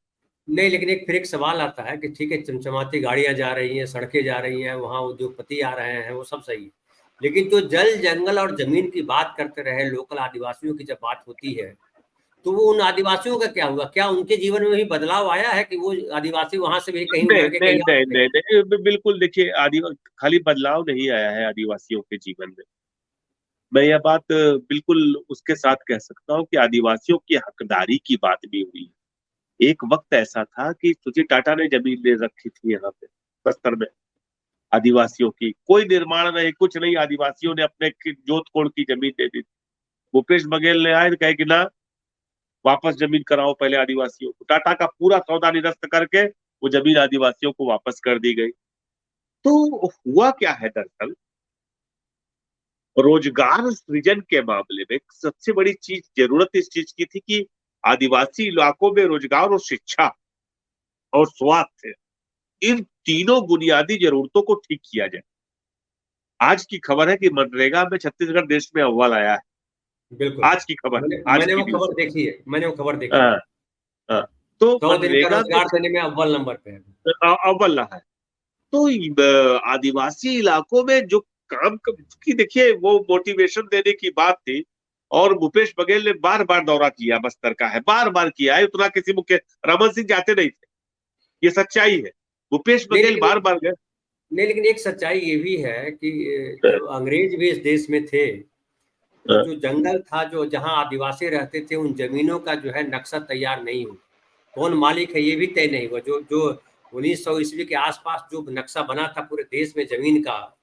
नहीं, लेकिन फिर एक सवाल आता है कि ठीक है, चमचमाती गाड़ियां जा रही हैं, सड़कें जा रही हैं, वहाँ उद्योगपति आ रहे हैं, वो सब सही है। लेकिन जो जल जंगल और जमीन की बात करते रहे लोकल आदिवासियों की जब बात होती है, तो वो उन आदिवासियों का क्या हुआ? क्या उनके जीवन में भी बदलाव आया है कि वो आदिवासी वहां से भी कहीं नहीं उभर के नहीं कहीं आ नहीं गए? नहीं नहीं, बिल्कुल देखिए, खाली बदलाव नहीं आया है आदिवासियों के जीवन में। मैं यह बात बिल्कुल उसके साथ कह सकता हूँ कि आदिवासियों की हकदारी की बात भी हुई है। एक वक्त ऐसा था कि सुची टाटा ने जमीन ले रखी थी यहाँ पे बस्तर में, आदिवासियों की कोई निर्माण नहीं, कुछ नहीं, आदिवासियों ने अपने जोत कोड़ की जमीन दे दी। भूपेश बघेल ने आए तो कहे कि ना, वापस जमीन कराओ पहले आदिवासियों को। टाटा का पूरा सौदा निरस्त करके वो जमीन आदिवासियों को वापस कर दी गई। तो हुआ क्या है दरअसल, रोजगार सृजन के मामले में सबसे बड़ी चीज, जरूरत इस चीज की थी कि आदिवासी इलाकों में रोजगार और शिक्षा और स्वास्थ्य, इन तीनों बुनियादी जरूरतों को ठीक किया जाए। आज की खबर है कि मनरेगा में छत्तीसगढ़ देश में अव्वल आया है। बिल्कुल। आज की खबर, मैंने आज मैंने की वो न्यूज खबर है। देखी है, मैंने वो खबर देखी है। हाँ, हाँ। तो 100 दिन का मनरेगा में रोजगार देने में अव्वल नंबर पे है। अव्वल रहा है। तो आदिवासी इलाकों में जो काम की, देखिए वो मोटिवेशन देने की बात थी। और भूपेश बघेल ने बार बार दौरा किया, बस्तर का है, बार बार किया है, उतना किसी मुख्य, रमन सिंह जाते नहीं थे, ये सच्चाई है। भूपेश नहीं बघेल लेकिन बार बार गए। नहीं लेकिन एक सच्चाई ये भी है कि जब अंग्रेज भी इस देश में थे, तो जो जंगल था, जो जहाँ आदिवासी रहते थे, उन जमीनों का जो है नक्शा तैयार नहीं हुआ। कौन मालिक है ये भी तय नहीं हुआ। जो जो 1900 ईस्वी के आसपास जो नक्शा बना था पूरे देश में जमीन का,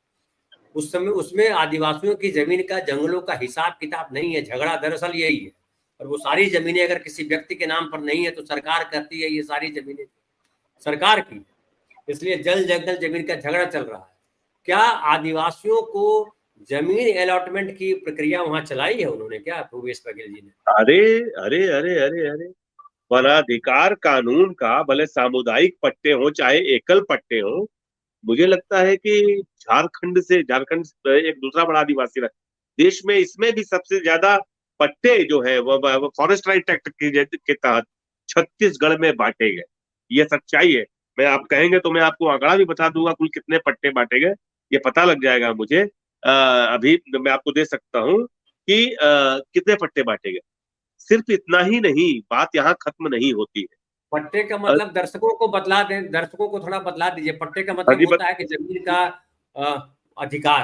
उस समय उसमें आदिवासियों की जमीन का, जंगलों का हिसाब किताब नहीं है। झगड़ा दरअसल यही है। और वो सारी जमीनें अगर किसी व्यक्ति के नाम पर नहीं है तो सरकार कहती है ये सारी जमीनें सरकार की, इसलिए जल जंगल जमीन का झगड़ा चल रहा है। क्या आदिवासियों को जमीन अलॉटमेंट की प्रक्रिया वहां चलाई है उन्होंने, क्या भूपेश बघेल जी ने? अरे अरे अरे अरे अरे, वनाधिकार कानून का भले सामुदायिक पट्टे हो चाहे एकल पट्टे हो, मुझे लगता है कि झारखंड से एक दूसरा बड़ा आदिवासी देश में, इसमें भी सबसे ज्यादा पट्टे जो है वो फॉरेस्ट राइट एक्ट के तहत छत्तीसगढ़ में बांटे गए। ये सच्चाई है। मैं, आप कहेंगे तो मैं आपको आंकड़ा भी बता दूंगा कुल कितने पट्टे बांटे गए, ये पता लग जाएगा मुझे। अभी मैं आपको दे सकता हूँ कि कितने पट्टे बांटे गए। सिर्फ इतना ही नहीं, बात यहाँ खत्म नहीं होती है। पट्टे का अ, मतलब दर्शकों को बतला दें, दर्शकों को थोड़ा बतला दीजिए। पट्टे का हाँ मतलब जी, होता है कि जमीन का अधिकार,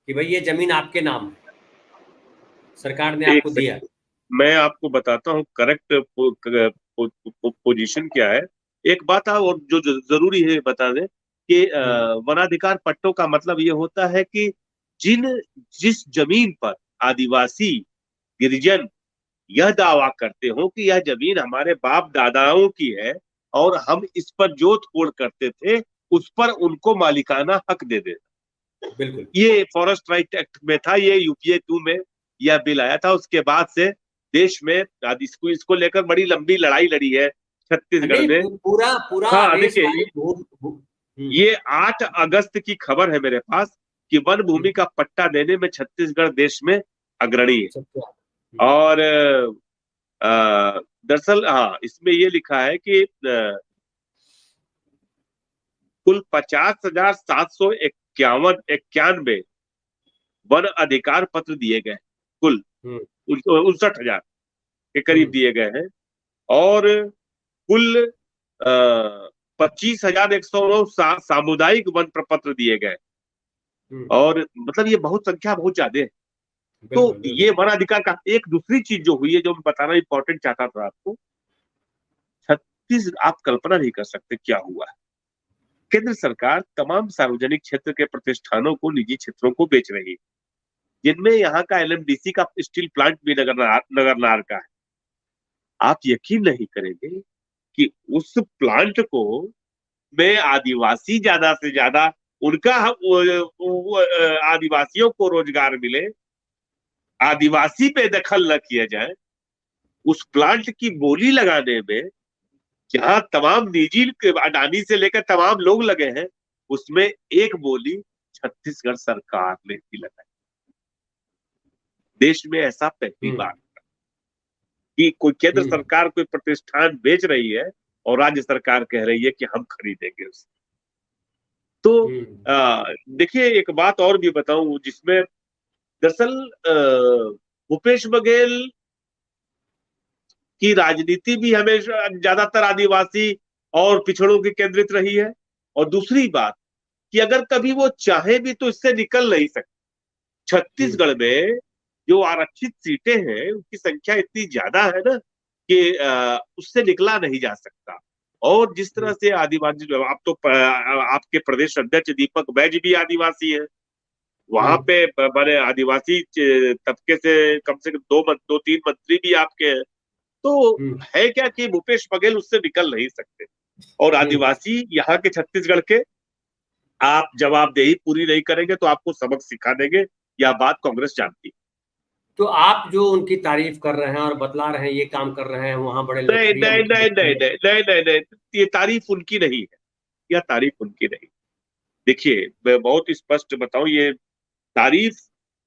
कि भाई ये जमीन आपके नाम है, सरकार ने एक आपको दिया। सेकंड, मैं आपको बताता हूँ करेक्ट पोजीशन क्या है। एक बात और जो जरूरी है बता दें कि हम्म, वनाधिकार पट्टों का मतलब ये होता है कि जिन जिस जमीन पर आदिवासी, गिरिजन यह दावा करते हो कि यह जमीन हमारे बाप दादाओं की है और हम इस पर जोत कोड़ करते थे, उस पर उनको मालिकाना हक दे दे। बिल्कुल। ये फॉरेस्ट राइट एक्ट में था, ये यूपीए 2 में यह बिल आया था। उसके बाद से देश में इसको लेकर बड़ी लंबी लड़ाई लड़ी है छत्तीसगढ़ नहीं, में। पूरा पूरा हाँ आदेश देखिए, पारित ये 8 अगस्त की खबर है मेरे पास कि वन भूमि हम्म, का पट्टा देने में छत्तीसगढ़ देश में अग्रणी है। सत्या। और दरअसल हाँ, इसमें ये लिखा है कि कुल 50,751 वन अधिकार पत्र दिए गए, कुल हम्म, 69,000 के करीब हम्म, दिए गए हैं। और कुल 25,109 सामुदायिक वन प्रपत्र दिए गए। हम्म, और मतलब ये बहुत संख्या, बहुत ज्यादा है। तो बिल्कुल ये बिल्कुल। वन अधिकार का एक दूसरी चीज जो हुई है, जो मैं बताना इंपॉर्टेंट चाहता था आपको, छत्तीस, आप कल्पना नहीं कर सकते क्या हुआ है। केंद्र सरकार तमाम सार्वजनिक क्षेत्र के प्रतिष्ठानों को निजी क्षेत्रों को बेच रही है, जिनमें यहाँ का एलएमडीसी का स्टील प्लांट भी नगरनार का है। आप यकीन नहीं करेंगे कि उस प्लांट को में आदिवासी ज्यादा से ज्यादा, उनका आदिवासियों को रोजगार मिले, आदिवासी पे दखल न किया जाए। उस प्लांट की बोली लगाने में जहां तमाम निजी, अडानी से लेकर तमाम लोग लगे हैं, उसमें एक बोली छत्तीसगढ़ सरकार ने भी लगाई। देश में ऐसा पहली हम्म, बार कि कोई केंद्र हम्म, सरकार कोई प्रतिष्ठान बेच रही है और राज्य सरकार कह रही है कि हम खरीदेंगे उसे। तो देखिए एक बात और भी बताऊं जिसमें दरअसल भूपेश बघेल की राजनीति भी हमेशा ज्यादातर आदिवासी और पिछड़ों की केंद्रित रही है। और दूसरी बात कि अगर कभी वो चाहे भी तो इससे निकल नहीं सकते। छत्तीसगढ़ में जो आरक्षित सीटें हैं उनकी संख्या इतनी ज्यादा है ना कि उससे निकला नहीं जा सकता। और जिस तरह से आदिवासी, आप तो आपके प्रदेश अध्यक्ष दीपक बैज भी आदिवासी है, वहां पे बड़े आदिवासी तबके से कम दो तीन मंत्री भी आपके हैं। तो है क्या कि भूपेश बघेल उससे निकल नहीं सकते। और आदिवासी यहाँ के छत्तीसगढ़ के, आप जवाबदेही पूरी नहीं करेंगे तो आपको सबक सिखा देंगे। यह बात कांग्रेस जानती है। तो आप जो उनकी तारीफ कर रहे हैं और बतला रहे हैं ये काम कर रहे हैं, वहां बड़े नहीं लोकप्रिय नहीं नहीं नहीं नहीं नहीं नहीं, ये तारीफ उनकी नहीं है, यह तारीफ उनकी नहीं। देखिए मैं बहुत स्पष्ट बताऊं, ये तारीफ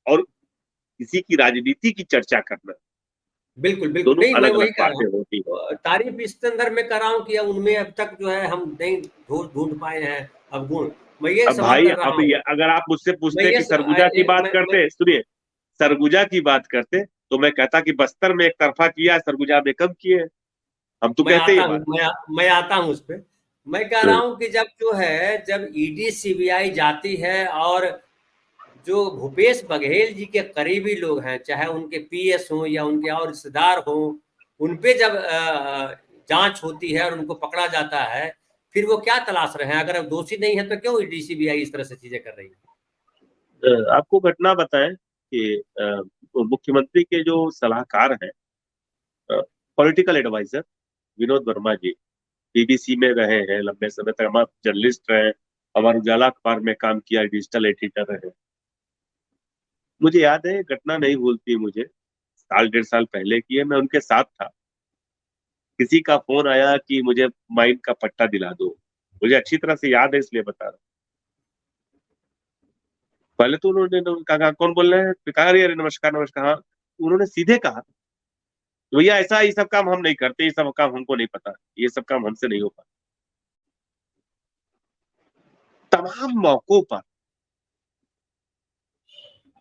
और किसी की राजनीति की चर्चा करना बिल्कुल बिल्कुल दोनों नहीं, मैं अलग अलग वही कह रहा बातें होती है। हूँ, तारीफ इस संदर्भ में कर रहा हूँ कि उनमें अब तक जो है हम नहीं ढूंढ पाए हैं अवगुण। मैं ये अब सवाल भाई कर रहा अब हूँ। अगर आप मुझसे मैं पूछते ये कि सरगुजा की बात मैं करते, सुनिए, सरगुजा की बात करते तो मैं कहता कि बस्तर में एक तरफा किया, सरगुजा में कम किए। हम तो मैं कहते आता ही हूँ बात। मैं आता हूँ उस पे। मैं कह रहा हूँ कि जब ईडी सीबीआई जाती है और जो भूपेश बघेल जी के करीबी लोग हैं, चाहे उनके पीएस हो या उनके और रिश्तेदार हो, उन पे जब जांच होती है और उनको पकड़ा जाता है, फिर वो क्या तलाश रहे हैं? अगर दोषी नहीं है तो क्यों ईडी सीबीआई इस तरह से चीजें कर रही है? आपको घटना बताएं कि मुख्यमंत्री के जो सलाहकार हैं, पॉलिटिकल एडवाइजर विनोद वर्मा जी, बीबीसी में रहे हैं लंबे समय तक, हमारे जर्नलिस्ट रहे, हमारे उजाला अखबार में काम किया, डिजिटल एडिटर रहे। मुझे याद है, घटना नहीं भूलती मुझे, साल डेढ़ साल पहले की है, मैं उनके साथ था। किसी का फोन आया कि मुझे माइन का पट्टा दिला दो। मुझे अच्छी तरह से याद है इसलिए बता रहा हूँ। पहले तो उन्होंने कहा कौन बोल रहे हैं, कहा अरे अरे नमस्कार नमस्कार। हाँ, उन्होंने सीधे कहा भैया ऐसा ये सब काम हम नहीं करते, ये सब काम हमको नहीं पता, ये सब काम हमसे नहीं हो पाता। तमाम मौकों पर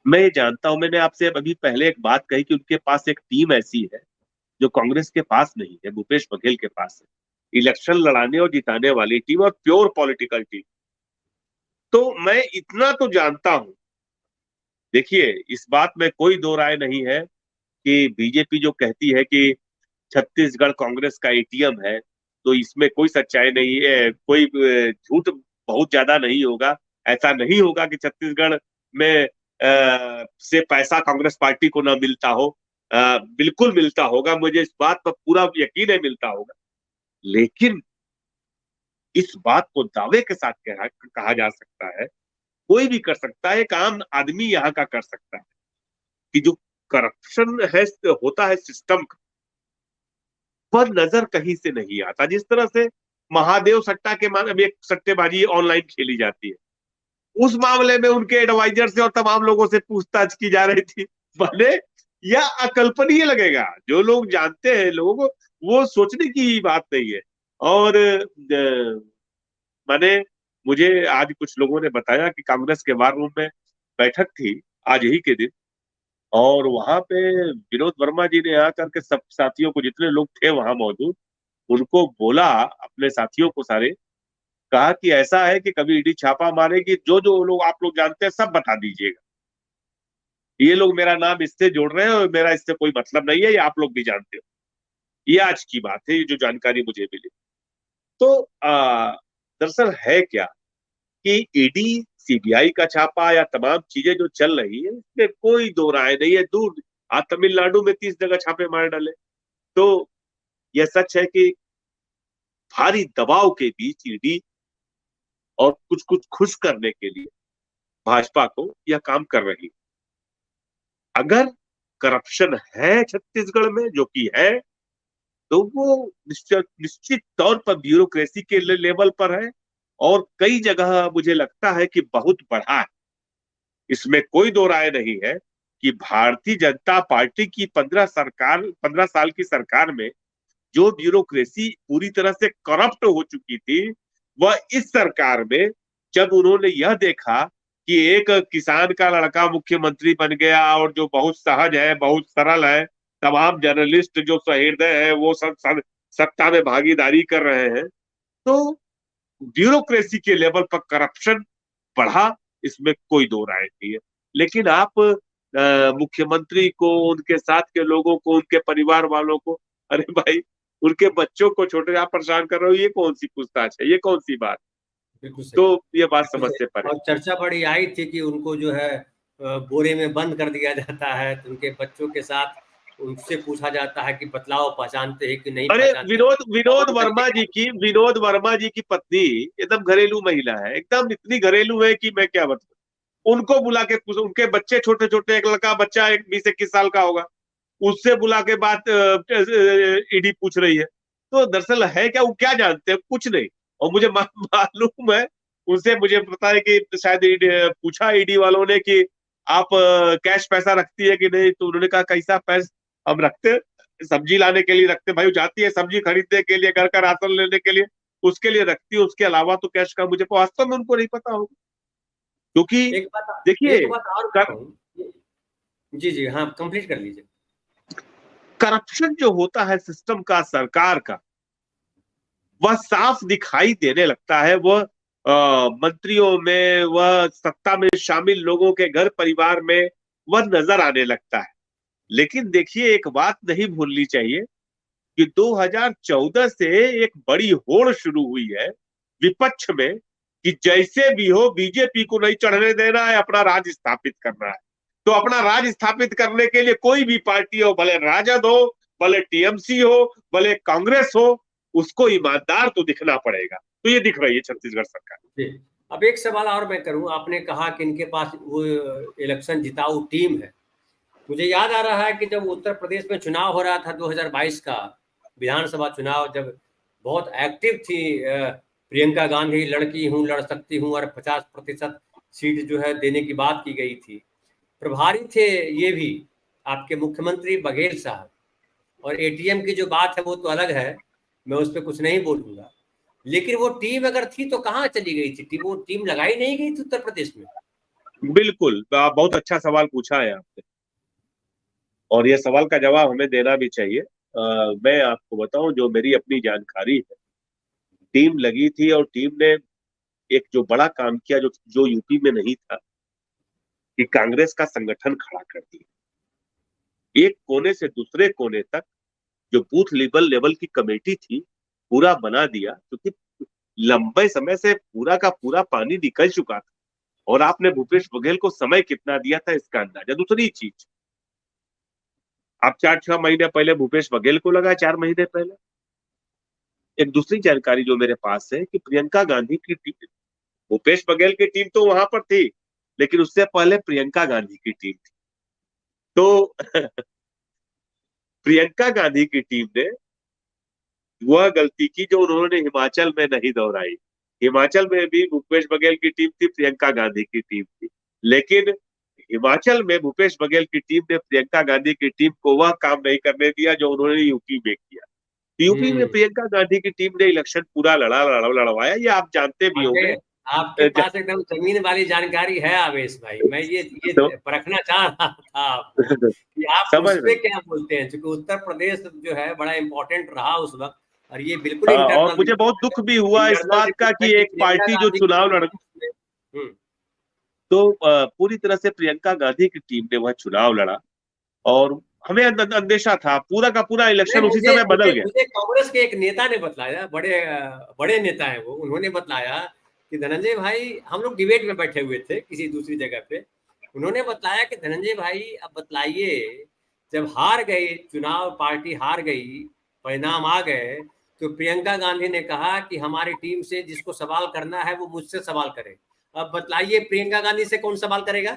मैं ये जानता हूं, मैंने आपसे अभी पहले एक बात कही कि उनके पास एक टीम ऐसी है जो कांग्रेस के पास नहीं है, भूपेश बघेल के पास है, इलेक्शन लड़ाने और जिताने वाली टीम और प्योर पॉलिटिकल टीम। तो मैं इतना तो जानता हूं, देखिए इस बात में कोई दो राय नहीं है कि बीजेपी जो कहती है कि छत्तीसगढ़ कांग्रेस का एटीएम है, तो इसमें कोई सच्चाई नहीं है, कोई झूठ बहुत ज्यादा नहीं होगा। ऐसा नहीं होगा कि छत्तीसगढ़ में से पैसा कांग्रेस पार्टी को ना मिलता हो। बिल्कुल मिलता होगा, मुझे इस बात पर पूरा यकीन है मिलता होगा। लेकिन इस बात को दावे के साथ कहा जा सकता है, कोई भी कर सकता है, एक आम आदमी यहाँ का कर सकता है, कि जो करप्शन है होता है सिस्टम का, पर नजर कहीं से नहीं आता। जिस तरह से महादेव सट्टा के मामले में सट्टेबाजी ऑनलाइन खेली जाती है, उस मामले में उनके एडवाइजर से और तमाम लोगों से पूछताछ की जा रही थी। भले यह अकल्पनीय लगेगा, जो लोग जानते हैं लोगों को, वो सोचने की बात नहीं है। और मैंने मुझे आज कुछ लोगों ने बताया कि कांग्रेस के वार रूम में बैठक थी आज ही के दिन, और वहां पे विनोद वर्मा जी ने आकर के सब साथियों को, जितने लोग थे वहां मौजूद, उनको बोला, अपने साथियों को सारे, कहा कि ऐसा है कि कभी ईडी छापा मारेगी, जो जो लोग आप लोग जानते हैं सब बता दीजिएगा। ये लोग मेरा नाम इससे जोड़ रहे हैं और मेरा इससे कोई मतलब नहीं है, ये आप लोग भी जानते हो। ये आज की बात है, ये जो जानकारी मुझे मिली। तो दरअसल है क्या कि ईडी सीबीआई का छापा या तमाम चीजें जो चल रही है, इसमें कोई दो राय नहीं है। दूर आज तमिलनाडु में 30 जगह छापे मार डाले। तो यह सच है कि भारी दबाव के बीच ईडी और कुछ कुछ खुश करने के लिए भाजपा को यह काम कर रही है। अगर करप्शन है छत्तीसगढ़ में, जो कि है, तो वो निश्चित तौर पर ब्यूरोक्रेसी के लेवल पर है, और कई जगह मुझे लगता है कि बहुत बढ़ा है। इसमें कोई दो राय नहीं है कि भारतीय जनता पार्टी की 15 साल की सरकार में जो ब्यूरोक्रेसी पूरी तरह से करप्ट हो चुकी थी, वह इस सरकार में जब उन्होंने यह देखा कि एक किसान का लड़का मुख्यमंत्री बन गया और जो बहुत सहज है, बहुत सरल है, तमाम जर्नलिस्ट जो सहृदय है वो सब सत्ता में भागीदारी कर रहे हैं, तो ब्यूरोक्रेसी के लेवल पर करप्शन बढ़ा, इसमें कोई दो राय नहीं है। लेकिन आप मुख्यमंत्री को, उनके साथ के लोगों को, उनके परिवार वालों को, अरे भाई उनके बच्चों को छोटे आप परेशान कर रहे हो, ये कौन सी पूछताछ है, ये कौन सी बात? बिल्कुल सही, तो ये बात बिल्कुल समझ सही। से परे। और चर्चा बड़ी आई थी कि उनको जो है बोरे में बंद कर दिया जाता है, तो उनके बच्चों के साथ उनसे पूछा जाता है कि बतलाओ पहचानते हैं कि नहीं अरे पहचानते। विनोद विनोद और वर्मा जी की विनोद वर्मा जी की पत्नी एकदम घरेलू महिला है, एकदम इतनी घरेलू है कि मैं क्या बताऊं। उनको बुला के पूछो, उनके बच्चे छोटे छोटे, एक लड़का बच्चा एक 20-21 साल का होगा, उससे बुला के बात ईडी पूछ रही है। तो दरअसल है क्या, वो क्या जानते हैं, कुछ नहीं। और मुझे मालूम है, उनसे मुझे पता है कि शायद पूछा ईडी वालों ने कि आप कैश पैसा रखती है कि नहीं, तो उन्होंने कहा कैसा पैसा हम रखते हैं, सब्जी लाने के लिए रखते, भाई जाती है सब्जी खरीदने के लिए, घर का राशन लेने के लिए, उसके लिए रखती है, उसके अलावा तो कैश का मुझे वास्तव में उनको नहीं पता होगा। क्योंकि देखिए एक बात और बताऊं। जी जी, हाँ कंप्लीट कर लीजिए। करप्शन जो होता है सिस्टम का, सरकार का, वह साफ दिखाई देने लगता है। वह मंत्रियों में, वह सत्ता में शामिल लोगों के घर परिवार में वह नजर आने लगता है। लेकिन देखिए, एक बात नहीं भूलनी चाहिए कि 2014 से एक बड़ी होड़ शुरू हुई है विपक्ष में कि जैसे भी हो बीजेपी को नहीं चढ़ने देना है, अपना राज स्थापित करना है। तो अपना राज स्थापित करने के लिए कोई भी पार्टी हो, भले राजद हो, भले टीएमसी हो, भले कांग्रेस हो, उसको ईमानदार तो दिखना पड़ेगा। तो ये दिख रही है छत्तीसगढ़ सरकार। जी, अब एक सवाल और मैं करूं। आपने कहा कि इनके पास वो इलेक्शन जिताऊ टीम है। मुझे याद आ रहा है कि जब उत्तर प्रदेश में चुनाव हो रहा था 2022 का विधानसभा चुनाव, जब बहुत एक्टिव थी प्रियंका गांधी, लड़की हूं, लड़ सकती हूं, और 50% सीट जो है देने की बात की गई थी। प्रभारी थे ये भी आपके मुख्यमंत्री बघेल साहब। और एटीएम की जो बात है वो तो अलग है, मैं उस पर कुछ नहीं बोलूंगा। लेकिन वो टीम अगर थी तो कहाँ चली गई थी टीम? वो टीम लगाई नहीं गई थी उत्तर प्रदेश में। बिल्कुल, बहुत अच्छा सवाल पूछा है आपने, और यह सवाल का जवाब हमें देना भी चाहिए। मैं आपको बताऊं, जो मेरी अपनी जानकारी है, टीम लगी थी और टीम ने एक जो बड़ा काम किया, जो जो यूपी में नहीं था, कि कांग्रेस का संगठन खड़ा कर दिया। एक कोने से दूसरे कोने तक जो बूथ लेवल लेवल की कमेटी थी, पूरा बना दिया, क्योंकि लंबे समय से पूरा का पूरा पानी निकल चुका था। और आपने भूपेश बघेल को समय कितना दिया था, इसका अंदाजा। दूसरी चीज, आप 4-6 महीने पहले भूपेश बघेल को लगा, 4 महीने पहले। एक दूसरी जानकारी जो मेरे पास है कि प्रियंका गांधी की टीम, भूपेश बघेल की टीम तो वहां पर थी, लेकिन उससे पहले प्रियंका गांधी की टीम थी। तो प्रियंका गांधी की टीम ने वह गलती की जो उन्होंने हिमाचल में नहीं दोहराई। हिमाचल में भी भूपेश बघेल की टीम थी, प्रियंका गांधी की टीम थी, लेकिन हिमाचल में भूपेश बघेल की टीम ने प्रियंका गांधी की टीम को वह काम नहीं करने दिया जो उन्होंने यूपी में किया। यूपी में हम्म। प्रियंका गांधी की टीम ने इलेक्शन पूरा लड़वाया, ये आप जानते भी आपके होंगे। आपके पास एकदम जमीन वाली जानकारी है आवेश भाई। मैं तो ये परखना चाह रहा था आपको कि आप समझ उस में। पे क्या बोलते हैं, क्योंकि उत्तर प्रदेश जो है बड़ा इंपॉर्टेंट रहा उस वक्त। और ये बिल्कुल हाँ, और इंटरनल मुझे बहुत दुख भी हुआ इस इंटरनल बात का रिपोर्ट है कि कि एक प्रियंका पार्टी जो गांधी की चुनाव टीम लड़, थी उसमें। तो पूरी तरह से प्रियंका गांधी की टीम ने वह चुनाव लड़ा, और हमें अंदेशा था, पूरा का पूरा नहीं, इलेक्शन उसी मुझे समय बदल मुझे गया। मुझे कांग्रेस के एक नेता ने बतलाया, बड़े बड़े नेता हैं वो। उन्होंने बतलाया कि धनंजय भाई, हम लोग डिबेट में बैठे हुए थे किसी दूसरी जगह पे। उन्होंने बताया कि धनंजय भाई अब बतलाइए, जब हार गई चुनाव, पार्टी हार गई, परिणाम आ गए, तो प्रियंका गांधी ने कहा कि हमारी टीम से जिसको सवाल करना है वो मुझसे सवाल करे। अब बतलाइए प्रियंका गांधी से कौन सवाल करेगा?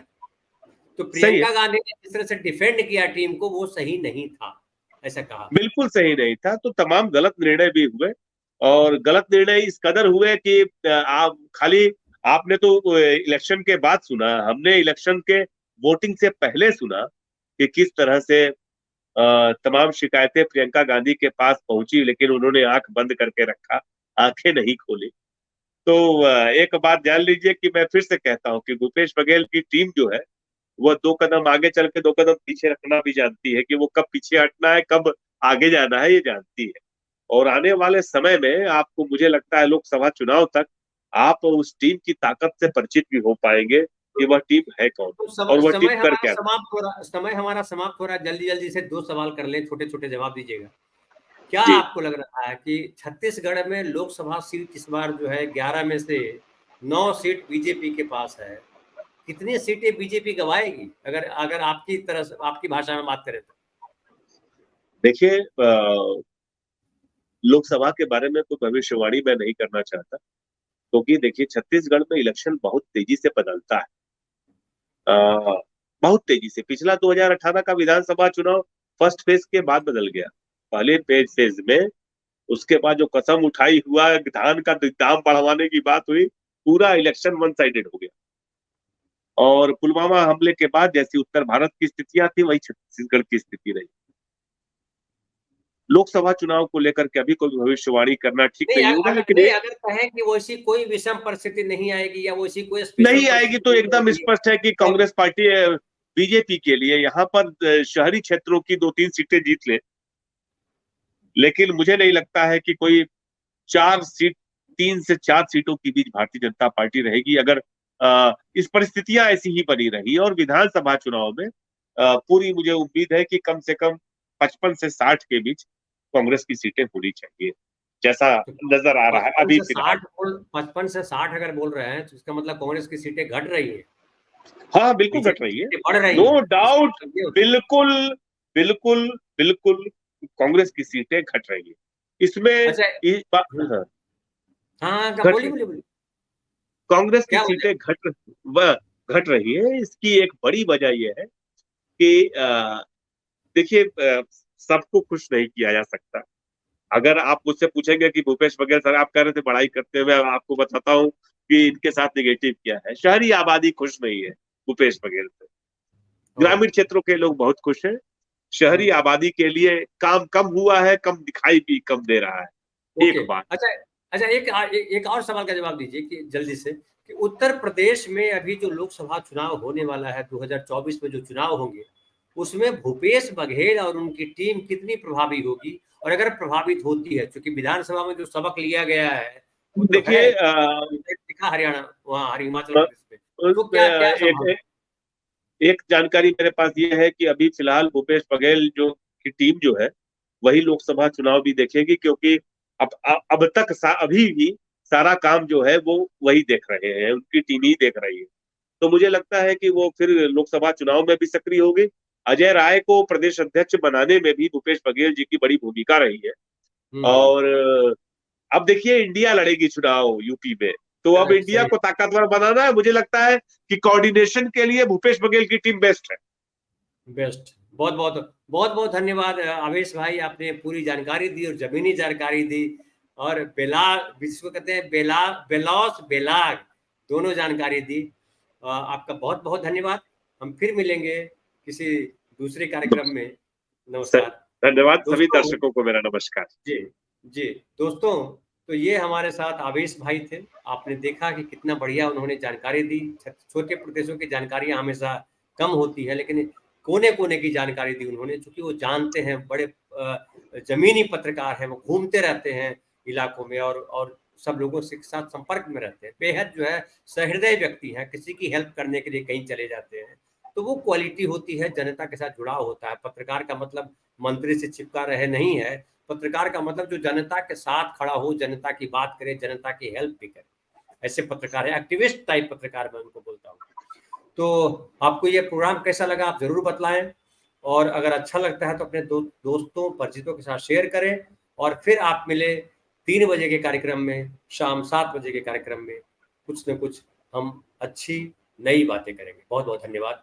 तो सही है, प्रियंका गांधी ने जिस तरह से डिफेंड किया टीम को, वो सही नहीं था, ऐसा कहा। बिल्कुल सही नहीं था। तो तमाम गलत निर्णय भी हुए, और गलत निर्णय इस कदर हुए कि आप खाली, आपने तो इलेक्शन के बाद सुना, हमने इलेक्शन के वोटिंग से पहले सुना कि किस तरह से तमाम शिकायतें प्रियंका गांधी के पास पहुंची, लेकिन उन्होंने आंख बंद करके रखा, आंखें नहीं खोली। तो एक बात जान लीजिए कि मैं फिर से कहता हूं कि भूपेश बघेल की टीम जो है वो 2 कदम आगे चल के 2 कदम पीछे रखना भी जानती है, कि वो कब पीछे हटना है, कब आगे जाना है, ये जानती है। और आने वाले समय में आपको, मुझे लगता है, लोकसभा चुनाव तक आप उस टीम की ताकत से परिचित भी हो पाएंगे कि वह टीम है कौन तो और वह टीम समय कर हमारा क्या। समाप्त हो रहा, समय हमारा समाप्त हो रहा है। जल्दी जल्दी से 2 सवाल कर लें, छोटे छोटे जवाब दीजिएगा। क्या जी आपको लग रहा है कि छत्तीसगढ़ में लोकसभा सीट इस बार जो है 11 में से 9 सीट बीजेपी के पास है, कितनी सीटें बीजेपी गवाएगी, अगर अगर आपकी तरह से, आपकी भाषा में बात करें तो? देखिए, लोकसभा के बारे में तो भविष्यवाणी मैं नहीं करना चाहता, क्योंकि देखिए छत्तीसगढ़ में इलेक्शन बहुत तेजी से बदलता है। बहुत तेजी से। पिछला 2018 का विधानसभा चुनाव फर्स्ट फेज के बाद बदल गया। पहले फेज में, उसके बाद जो कसम उठाई हुआ, धान का दाम बढ़वाने की बात हुई, पूरा इलेक्शन वन साइडेड हो गया। और पुलवामा हमले के बाद जैसी उत्तर भारत की स्थितियां थी, वही छत्तीसगढ़ की स्थिति रही। लोकसभा चुनाव को लेकर के अभी कोई भविष्यवाणी करना ठीक नहीं, नहीं होगा, लेकिन नहीं, अगर कहें कि वैसी कोई विषम परिस्थिति नहीं आएगी या वैसी कोई स्पेशल नहीं आएगी परिस्थिति तो नहीं एकदम आएगी, स्पष्ट है कि कांग्रेस पार्टी बीजेपी के लिए यहाँ पर शहरी क्षेत्रों की 2-3 सीटें जीत ले, लेकिन मुझे नहीं लगता है कि कोई 4 सीट, 3 से 4 सीटों के बीच भारतीय जनता पार्टी रहेगी, अगर इस परिस्थितियां ऐसी ही बनी रही। और विधानसभा चुनाव में पूरी मुझे उम्मीद है कि कम से कम 55 से 60 के बीच कांग्रेस की सीटें होनी चाहिए, जैसा नजर आ रहा है अभी फिलहाल। 55 से 60 अगर बोल रहे हैं तो इसका मतलब कांग्रेस की सीटें घट रही है, हाँ बिल्कुल घट बीजेपी की रही है, सीटें बढ़ रही नो हैं, इसका डाउट। मतलब ये होता है। बिल्कुल बिल्कुल बिल्कुल, कांग्रेस की सीटें घट रही है इसमें। अच्छा। हाँ, हाँ, घट बोलिए रही, बोलिए बोलिए, कांग्रेस की क्या वजह? सीटें वह घट रही है। इसकी एक बड़ी वजह यह है कि देखिए, सबको खुश नहीं किया जा सकता। अगर आप मुझसे पूछेंगे कि भूपेश बघेल सर, आप कह रहे थे बड़ाई करते हुए, मैं आपको बताता हूँ कि इनके साथ निगेटिव क्या है। शहरी आबादी खुश नहीं है भूपेश बघेल से, ग्रामीण क्षेत्रों के लोग बहुत खुश हैं। शहरी आबादी के लिए काम कम हुआ है, कम दिखाई भी कम दे रहा है। ओके। एक बात। अच्छा, अच्छा, एक और सवाल का जवाब दीजिए कि जल्दी से, कि उत्तर प्रदेश में अभी जो लोकसभा चुनाव होने वाला है, 2024 में जो चुनाव होंगे, उसमें भूपेश बघेल और उनकी टीम कितनी प्रभावी होगी, और अगर प्रभावित होती है, क्योंकि विधानसभा में जो सबक लिया गया है वो तो है, देखिए, दिखा हरियाणा, वहाँ हिमाचल प्रदेश में, तो उस क्या क्या एक संभव? एक जानकारी मेरे पास ये है कि अभी फिलहाल भूपेश बघेल जो की टीम जो है, वही लोकसभा चुनाव भी देखेगी, क्योंकि अब तक अभी भी सारा काम जो है वो वही देख रहे हैं, उनकी टीम ही देख रही है। तो मुझे लगता है कि वो फिर लोकसभा चुनाव में भी सक्रिय होगी। अजय राय को प्रदेश अध्यक्ष बनाने में भी भूपेश बघेल जी की बड़ी भूमिका रही है। हम्म। और अब देखिए, इंडिया लड़ेगी चुनाव यूपी में, तो अब इंडिया सही। को ताकतवर बनाना है। मुझे लगता है कि कोऑर्डिनेशन के लिए भूपेश बघेल की टीम बेस्ट है। बेस्ट। बहुत बहुत बहुत बहुत धन्यवाद आवेश भाई, आपने पूरी जानकारी दी और जमीनी जानकारी दी, और बेला, जिसको कहते हैं बेला, बेलौस बेलाग, दोनों जानकारी दी। आपका बहुत बहुत धन्यवाद। हम फिर मिलेंगे किसी दूसरे कार्यक्रम में। नमस्कार धन्यवाद सभी दोस्तों। दर्शकों को, मेरा नमस्कार। जी, जी। दोस्तों, तो ये हमारे साथ आवेश भाई थे। आपने देखा कि कितना बढ़िया उन्होंने जानकारी दी। छोटे प्रदेशों की जानकारियाँ हमेशा कम होती है, लेकिन कोने-कोने की जानकारी दी उन्होंने, चूँकि वो जानते हैं, बड़े ज़मीनी पत्रकार हैं, वो घूमते रहते हैं इलाकों में, और सब लोगों से के साथ संपर्क में रहते हैं। बेहद जो है सहृदय व्यक्ति हैं, किसी की हेल्प करने के लिए कहीं चले जाते हैं। तो वो क्वालिटी होती है, जनता के साथ जुड़ाव होता है। पत्रकार का मतलब मंत्री से चिपका रहे नहीं है। पत्रकार का मतलब जो जनता के साथ खड़ा हो, जनता की बात करे, जनता की हेल्प भी करे, ऐसे पत्रकार है। एक्टिविस्ट टाइप पत्रकार मैं उनको बोलता हूँ। तो आपको ये प्रोग्राम कैसा लगा, आप ज़रूर बतलाएं, और अगर अच्छा लगता है तो अपने दोस्तों परिचितों के साथ शेयर करें, और फिर आप मिले 3 बजे के कार्यक्रम में, शाम 7 बजे के कार्यक्रम में। कुछ न कुछ हम अच्छी नई बातें करेंगे। बहुत बहुत धन्यवाद।